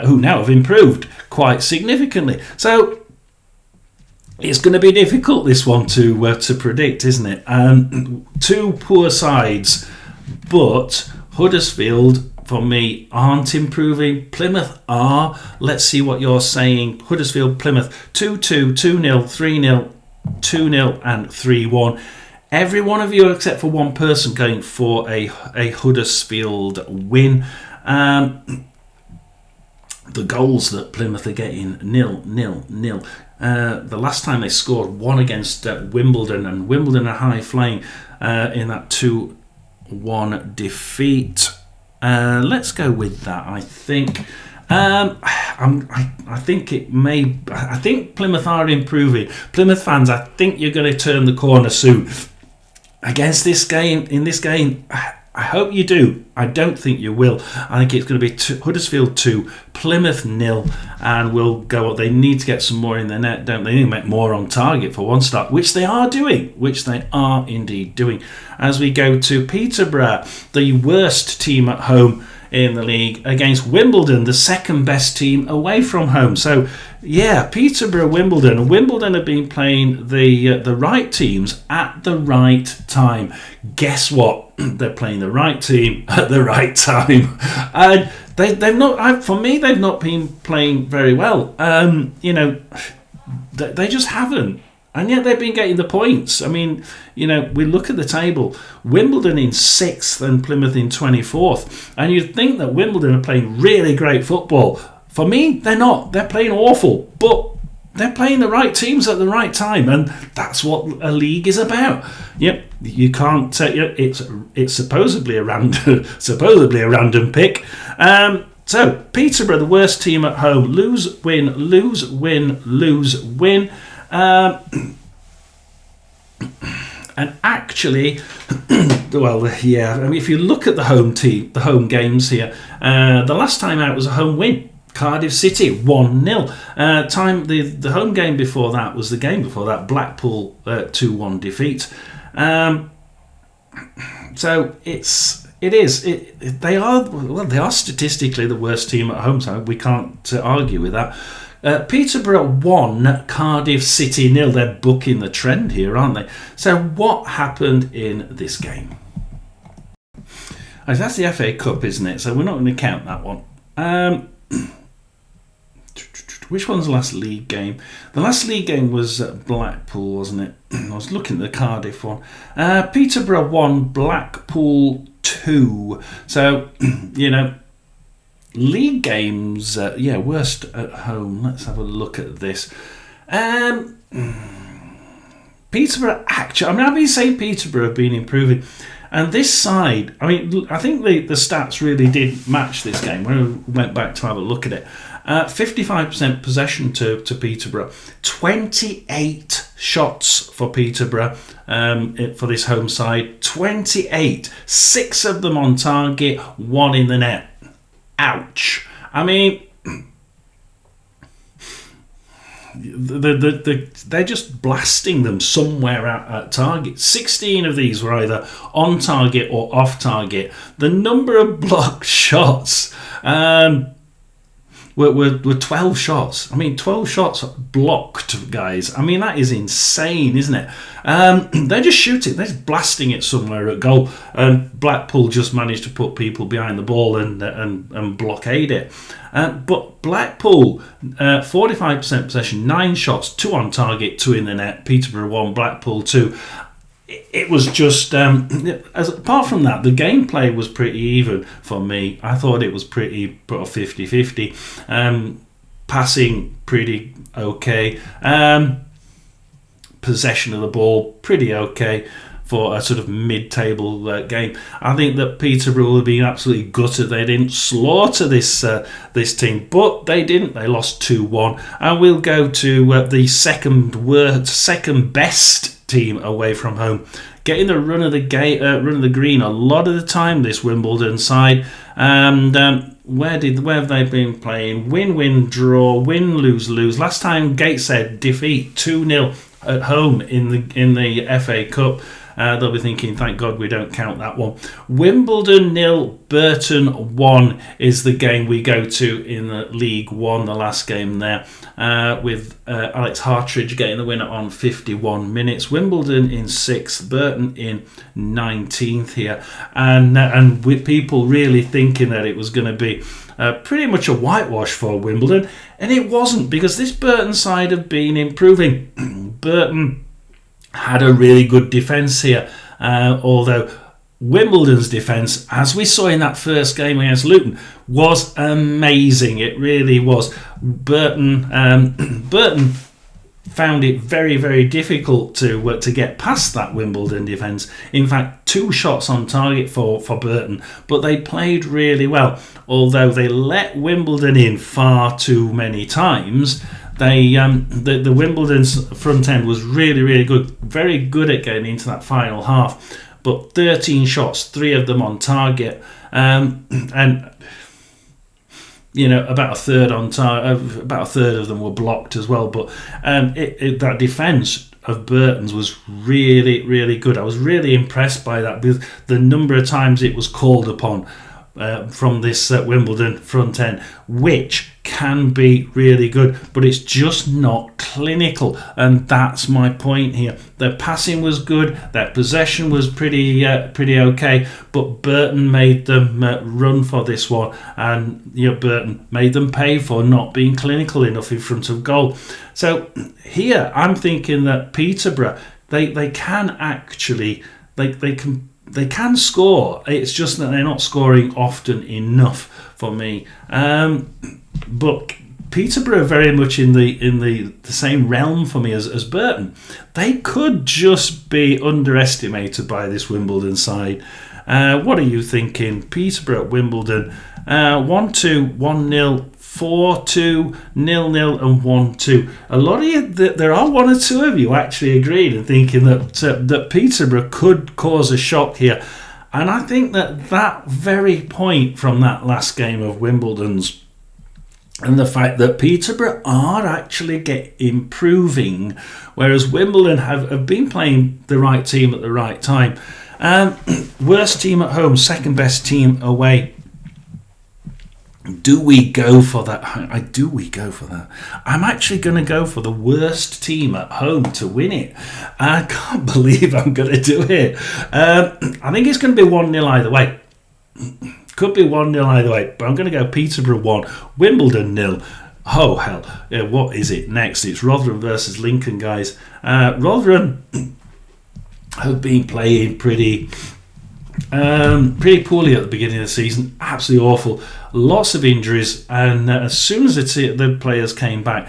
who now have improved quite significantly. So it's going to be difficult, this one, to predict, isn't it? 2 poor sides, but Huddersfield, for me, aren't improving. Plymouth are. Let's see what you're saying. Huddersfield, Plymouth, 2-2, 2-0, 3-0, 2-0 and 3-1. Every one of you except for one person going for a Huddersfield win. The goals that Plymouth are getting, 0-0-0. The last time they scored 1 against Wimbledon, and Wimbledon are high flying in that 2-1 defeat. Let's go with that. I think. I think it may. I think Plymouth are improving. Plymouth fans, I think you're going to turn the corner soon. Against this game, in this game, I hope you do. I don't think you will. I think it's going to be Huddersfield 2, Plymouth 0, and we'll go up. They need to get some more in their net, don't they? They need to make more on target for one start, which they are doing, which they are indeed doing. As we go to Peterborough, the worst team at home in the league, against Wimbledon, the second best team away from home. So, yeah, Peterborough, Wimbledon. Wimbledon have been playing the right teams at the right time. Guess what? They're playing the right team at the right time, and they've not. For me, they've not been playing very well. They just haven't. And yet they've been getting the points. I mean, we look at the table. Wimbledon in 6th and Plymouth in 24th. And you'd think that Wimbledon are playing really great football. For me, they're not. They're playing awful. But they're playing the right teams at the right time. And that's what a league is about. Yep, you can't say it's supposedly a random pick. So, Peterborough, the worst team at home. Lose, win, lose, win, lose, win. And actually, well, yeah. I mean, if you look at the home games here, the last time out was a home win. Cardiff City 1-0. The home game before that was the game before that, Blackpool 2-1 defeat. So they are statistically the worst team at home. So we can't argue with that. Peterborough 1, Cardiff City 0. They're bucking the trend here, aren't they? So what happened in this game? That's the FA Cup, isn't it? So we're not going to count that one. Which one's the last league game? The last league game was Blackpool, wasn't it? I was looking at the Cardiff one. Peterborough 1, Blackpool 2. So, league games, worst at home. Let's have a look at this. Peterborough, actually, I've been saying Peterborough have been improving. And this side, I think the stats really did match this game when I went back to have a look at it. 55% possession to Peterborough. 28 shots for Peterborough for this home side. 28. 6 of them on target, 1 in the net. ouch. I mean, they're just blasting them somewhere out at target. 16 of these were either on target or off target. The number of blocked shots were 12 shots. I mean, 12 shots blocked, guys. I mean, that is insane, isn't it? They're just shooting. They're just blasting it somewhere at goal. And Blackpool just managed to put people behind the ball and blockade it. But Blackpool, 45% possession, 9 shots, 2 on target, 2 in the net. Peterborough 1, Blackpool 2. It was just, apart from that, the gameplay was pretty even for me. I thought it was pretty 50-50. Passing, pretty okay. Possession of the ball, pretty okay for a sort of mid-table game. I think that Peterborough would be absolutely gutted they didn't slaughter this team, but they didn't. They lost 2-1, and we'll go to the second best team away from home, getting the run of the green a lot of the time. This Wimbledon side, and where have they been playing? Win, draw, win, lose. Last time Gateshead defeat 2-0 at home in the FA Cup. They'll be thinking, thank God we don't count that one. Wimbledon 0, Burton 1 is the game we go to in the League One, the last game there, with Alex Hartridge getting the winner on 51 minutes. Wimbledon in 6th, Burton in 19th here. And with people really thinking that it was going to be pretty much a whitewash for Wimbledon, and it wasn't, because this Burton side have been improving. Burton had a really good defence here, although Wimbledon's defence, as we saw in that first game against Luton, was amazing. It really was. Burton found it very, very difficult to get past that Wimbledon defence. In fact, 2 shots on target for Burton, but they played really well. Although they let Wimbledon in far too many times, the Wimbledon's front end was really, really good, very good at getting into that final half. But 13 shots, 3 of them on target, and about a third on target. About a third of them were blocked as well. But that defence of Burton's was really, really good. I was really impressed by that, because the number of times it was called upon from this Wimbledon front end, which can be really good, but it's just not clinical, and that's my point here. Their passing was good, their possession was pretty okay, but Burton made them run for this one, and Burton made them pay for not being clinical enough in front of goal. So here I'm thinking that Peterborough, they can actually they can score. It's just that they're not scoring often enough for me. But Peterborough are very much in the same realm for me as Burton. They could just be underestimated by this Wimbledon side. What are you thinking? Peterborough at Wimbledon, 1-2, 1-0, 4-2, 0-0 and 1-2. A lot of you, there are 1 or 2 of you actually agreed and thinking that Peterborough could cause a shock here. And I think that very point from that last game of Wimbledon's, and the fact that Peterborough are actually improving, whereas Wimbledon have been playing the right team at the right time. Worst team at home, second best team away. Do we go for that? Do we go for that? I'm actually going to go for the worst team at home to win it. I can't believe I'm going to do it. I think it's going to be 1-0 either way. Could be 1-0 either way, but I'm going to go Peterborough 1, Wimbledon 0. Oh, hell. Yeah, what is it next? It's Rotherham versus Lincoln, guys. Rotherham have been playing pretty poorly at the beginning of the season. Absolutely awful. Lots of injuries, and as soon as the players came back,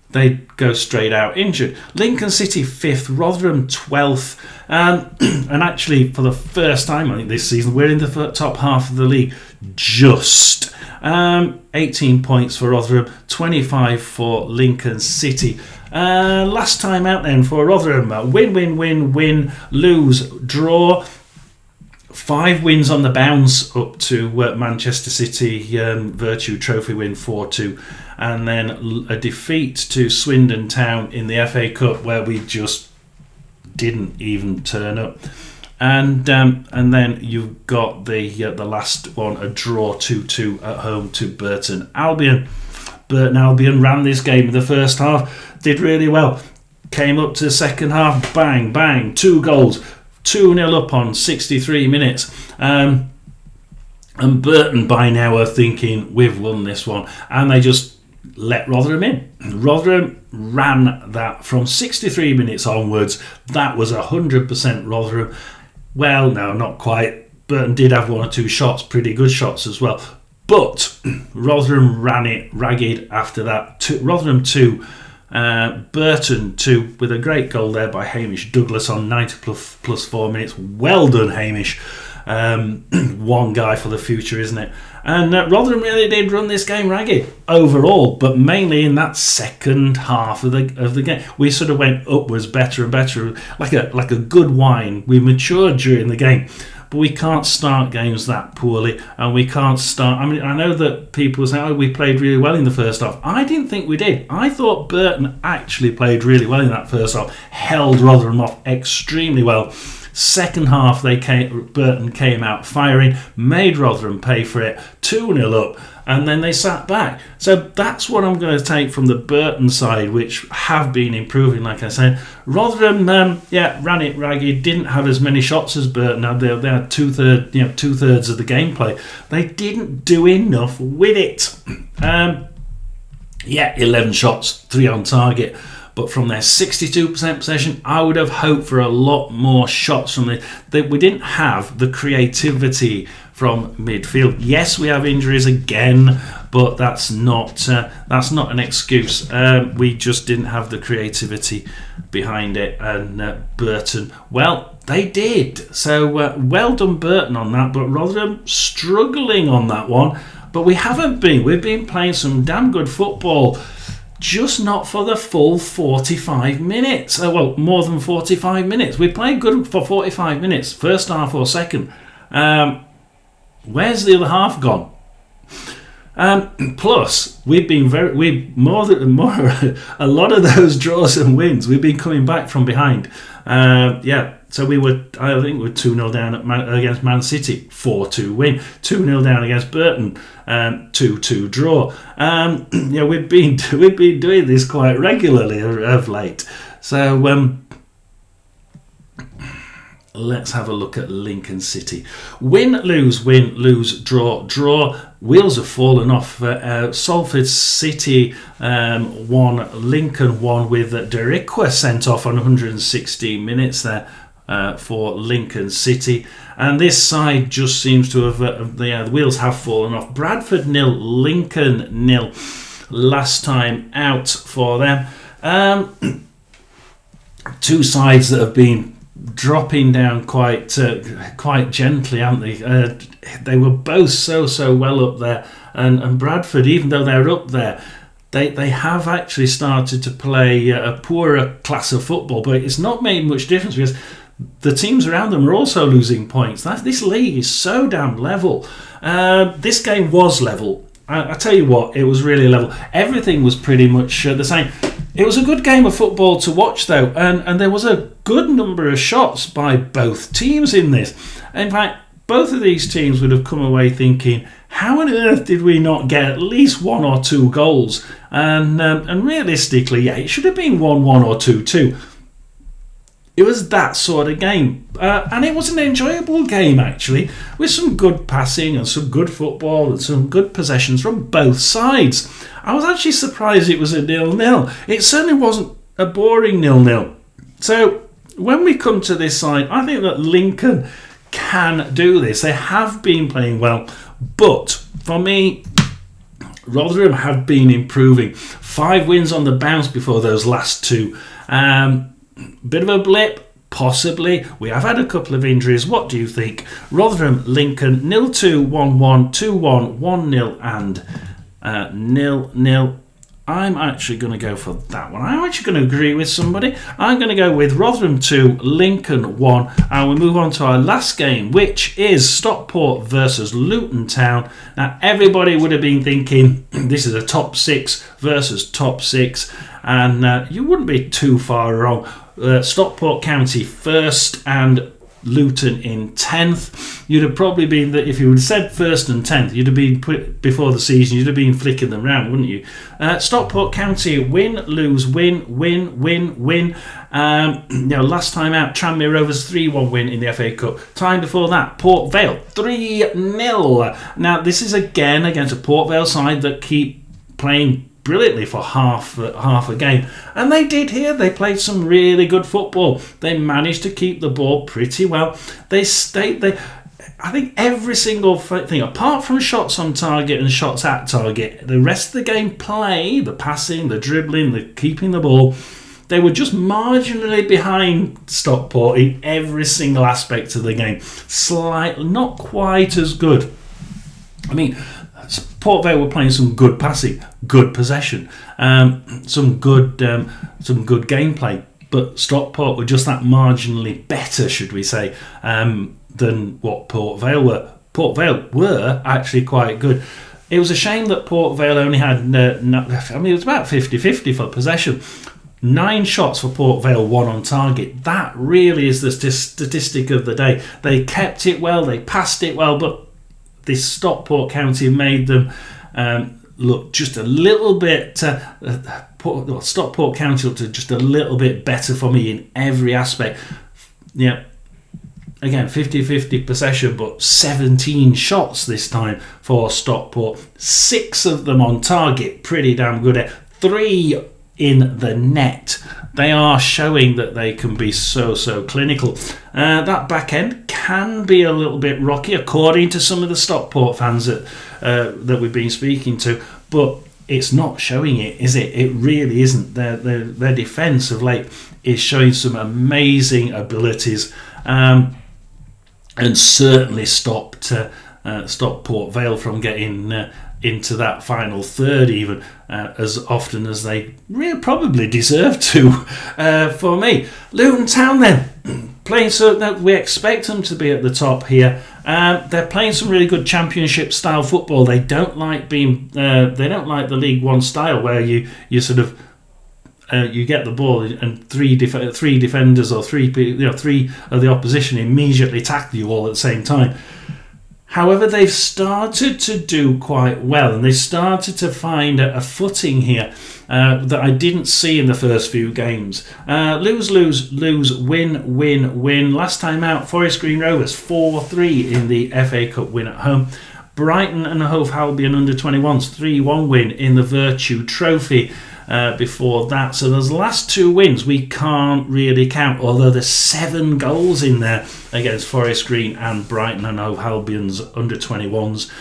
they go straight out injured. Lincoln City 5th, Rotherham 12th, and actually for the first time I think this season we're in the top half of the league. Just 18 points for Rotherham, 25 for Lincoln City. Last time out then for Rotherham, win, lose, draw. 5 wins on the bounce up to Manchester City Virtue Trophy win 4-2, and then a defeat to Swindon Town in the FA Cup where we just didn't even turn up. And then you've got the last one, a draw 2-2 at home to Burton Albion. Burton Albion ran this game in the first half, did really well. Came up to the second half, bang, bang, 2 goals, 2-0 up on 63 minutes. And Burton by now are thinking, we've won this one. And they just let Rotherham in. Rotherham ran that from 63 minutes onwards. That was 100% Rotherham. Well, no, not quite. Burton did have 1 or 2 shots, pretty good shots as well. But Rotherham ran it ragged after that. Rotherham 2, Burton 2, with a great goal there by Hamish Douglas on 90 plus 4 minutes. Well done, Hamish. One guy for the future, isn't it? And Rotherham really did run this game ragged overall, but mainly in that second half of the game. We sort of went upwards better and better, like a good wine. We matured during the game, but we can't start games that poorly, and we can't start. I mean, I know that people say, "Oh, we played really well in the first half." I didn't think we did. I thought Burton actually played really well in that first half, held Rotherham off extremely well. Second half, Burton came out firing, made Rotherham pay for it, 2-0 up, and then they sat back. So that's what I'm going to take from the Burton side, which have been improving, like I said. Rotherham, ran it ragged, didn't have as many shots as Burton had. They had two-thirds of the gameplay. They didn't do enough with it. 11 shots, 3 on target. But from their 62% possession, I would have hoped for a lot more shots from we didn't have the creativity from midfield. Yes, we have injuries again, but that's not an excuse. We just didn't have the creativity behind it. And Burton, well, they did. So well done, Burton, on that. But Rotherham struggling on that one. But we haven't been. We've been playing some damn good football. Just not for the full 45 minutes. More than 45 minutes. We played good for 45 minutes, first half or second. Where's the other half gone? Plus, we've been a lot of those draws and wins. We've been coming back from behind. So we were 2-0 down against Man City, 4-2 win. 2-0 down against Burton, 2-2 draw. We've been doing this quite regularly of late. So let's have a look at Lincoln City. Win, lose, draw. Wheels have fallen off. Salford City 1, Lincoln 1 with Deriqua sent off on 116 minutes there for Lincoln City. And this side just seems to have, the wheels have fallen off. Bradford 0, Lincoln 0 last time out for them. Two sides that have been dropping down quite gently, aren't they? They were both so well up there, and Bradford, even though they're up there, they have actually started to play a poorer class of football, but it's not made much difference because the teams around them are also losing points. This league is so damn level. This game was level. I tell you what, it was really level. Everything was pretty much the same. It was a good game of football to watch, though, and there was a good number of shots by both teams in this. In fact, both of these teams would have come away thinking, how on earth did we not get at least 1 or 2 goals? And realistically, it should have been 1-1 or 2-2. It was that sort of game. And it was an enjoyable game, actually, with some good passing and some good football and some good possessions from both sides. I was actually surprised it was a 0-0. It certainly wasn't a boring 0-0. So when we come to this side, I think that Lincoln can do this. They have been playing well. But for me, Rotherham have been improving. 5 wins on the bounce before those last 2. Bit of a blip, possibly. We have had a couple of injuries. What do you think? Rotherham, Lincoln, 0-2, 1-1, 2-1, 1-0 and 0-0. I'm actually going to go for that one. I'm actually going to agree with somebody. I'm going to go with Rotherham 2, Lincoln 1. And we move on to our last game, which is Stockport versus Luton Town. Now, everybody would have been thinking this is a top 6 versus top 6. And you wouldn't be too far wrong. Stockport County first and Luton in 10th. You'd have probably been that if you would have said first and 10th, you'd have been before the season, you'd have been flicking them round, wouldn't you? Stockport County win, lose, win. Last time out, Tranmere Rovers 3-1 win in the FA Cup. Time before that, Port Vale 3-0. Now this is again against a Port Vale side that keep playing brilliantly for half a game, and they did here. They played some really good football. They managed to keep the ball pretty well. I think every single thing, apart from shots on target and shots at target, the rest of the game play, the passing, the dribbling, the keeping the ball, they were just marginally behind Stockport in every single aspect of the game. Slightly, not quite as good. I mean, Port Vale were playing some good passing, good possession, some good gameplay, but Stockport were just that marginally better, should we say, than what Port Vale were. Port Vale were actually quite good. It was a shame that Port Vale only had, it was about 50-50 for possession. 9 shots for Port Vale, 1 on target. That really is the statistic of the day. They kept it well, they passed it well, but this Stockport County made them look just a little bit. Stockport County looked just a little bit better for me in every aspect. Yeah, again 50-50 possession, but 17 shots this time for Stockport. 6 of them on target, pretty damn good at 3 in the net. They are showing that they can be so clinical. That back end can be a little bit rocky, according to some of the Stockport fans that we've been speaking to, but it's not showing it, is it? It really isn't. Their defence of late is showing some amazing abilities, and certainly stopped Port Vale from getting into that final third even as often as they probably deserve to. For me, Luton Town then playing, so we expect them to be at the top here. They're playing some really good championship style football. They don't like being they don't like the League One style where you sort of you get the ball and three defenders or three of the opposition immediately tackle you all at the same time. However, they've started to do quite well, and they started to find a footing here that I didn't see in the first few games. Lose, win. Last time out, Forest Green Rovers 4-3 in the FA Cup win at home. Brighton and Hove Albion under-21s 3-1 win in the Virtue Trophy. Before that, so those last 2 wins we can't really count, although there's 7 goals in there against Forest Green and Brighton and Hove Albion's under-21s.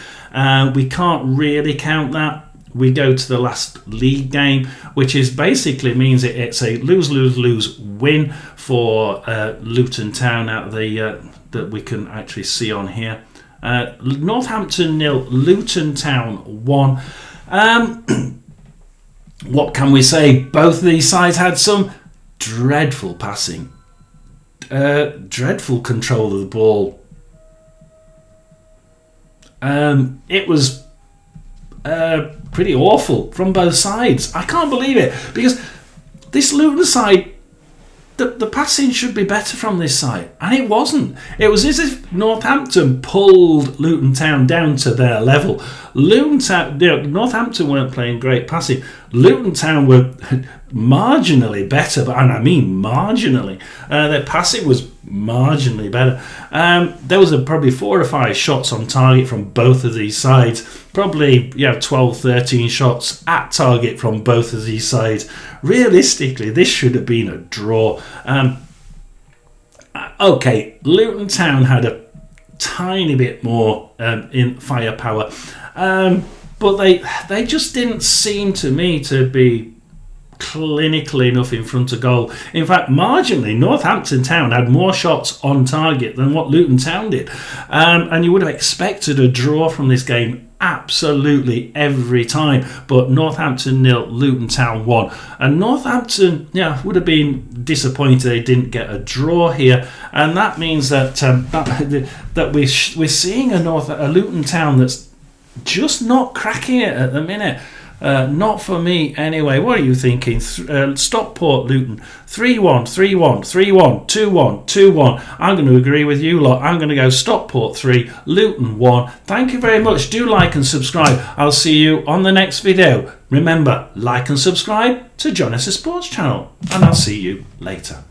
We can't really count that. We go to the last league game, which is basically means it's a lose win for Luton Town out of the that we can actually see on here. Northampton 0, Luton Town 1. What can we say? Both of these sides had some dreadful passing, dreadful control of the ball. It was pretty awful from both sides. I can't believe it, because this Luton side, the passing should be better from this side, and it wasn't. It was as if Northampton pulled Luton Town down to their level. Northampton weren't playing great passing. Luton Town were marginally better, and I mean marginally. Their passing was marginally better. There was probably 4 or 5 shots on target from both of these sides. Probably 12, 13 shots at target from both of these sides. Realistically, this should have been a draw. Okay, Luton Town had a tiny bit more in firepower, but they just didn't seem to me to be clinical enough in front of goal. In fact, marginally, Northampton Town had more shots on target than what Luton Town did, and you would have expected a draw from this game absolutely every time. But Northampton 0, Luton Town 1. And Northampton, would have been disappointed they didn't get a draw here. And that means that that we're seeing a Luton Town that's just not cracking it at the minute. Not for me anyway. What are you thinking? Stockport Luton 3-1, 3-1, 3-1, 2-1, 2-1. I'm going to agree with you lot. I'm going to go Stockport 3, Luton 1. Thank you very much. Do like and subscribe. I'll see you on the next video. Remember, like and subscribe to John S. Sports Channel, and I'll see you later.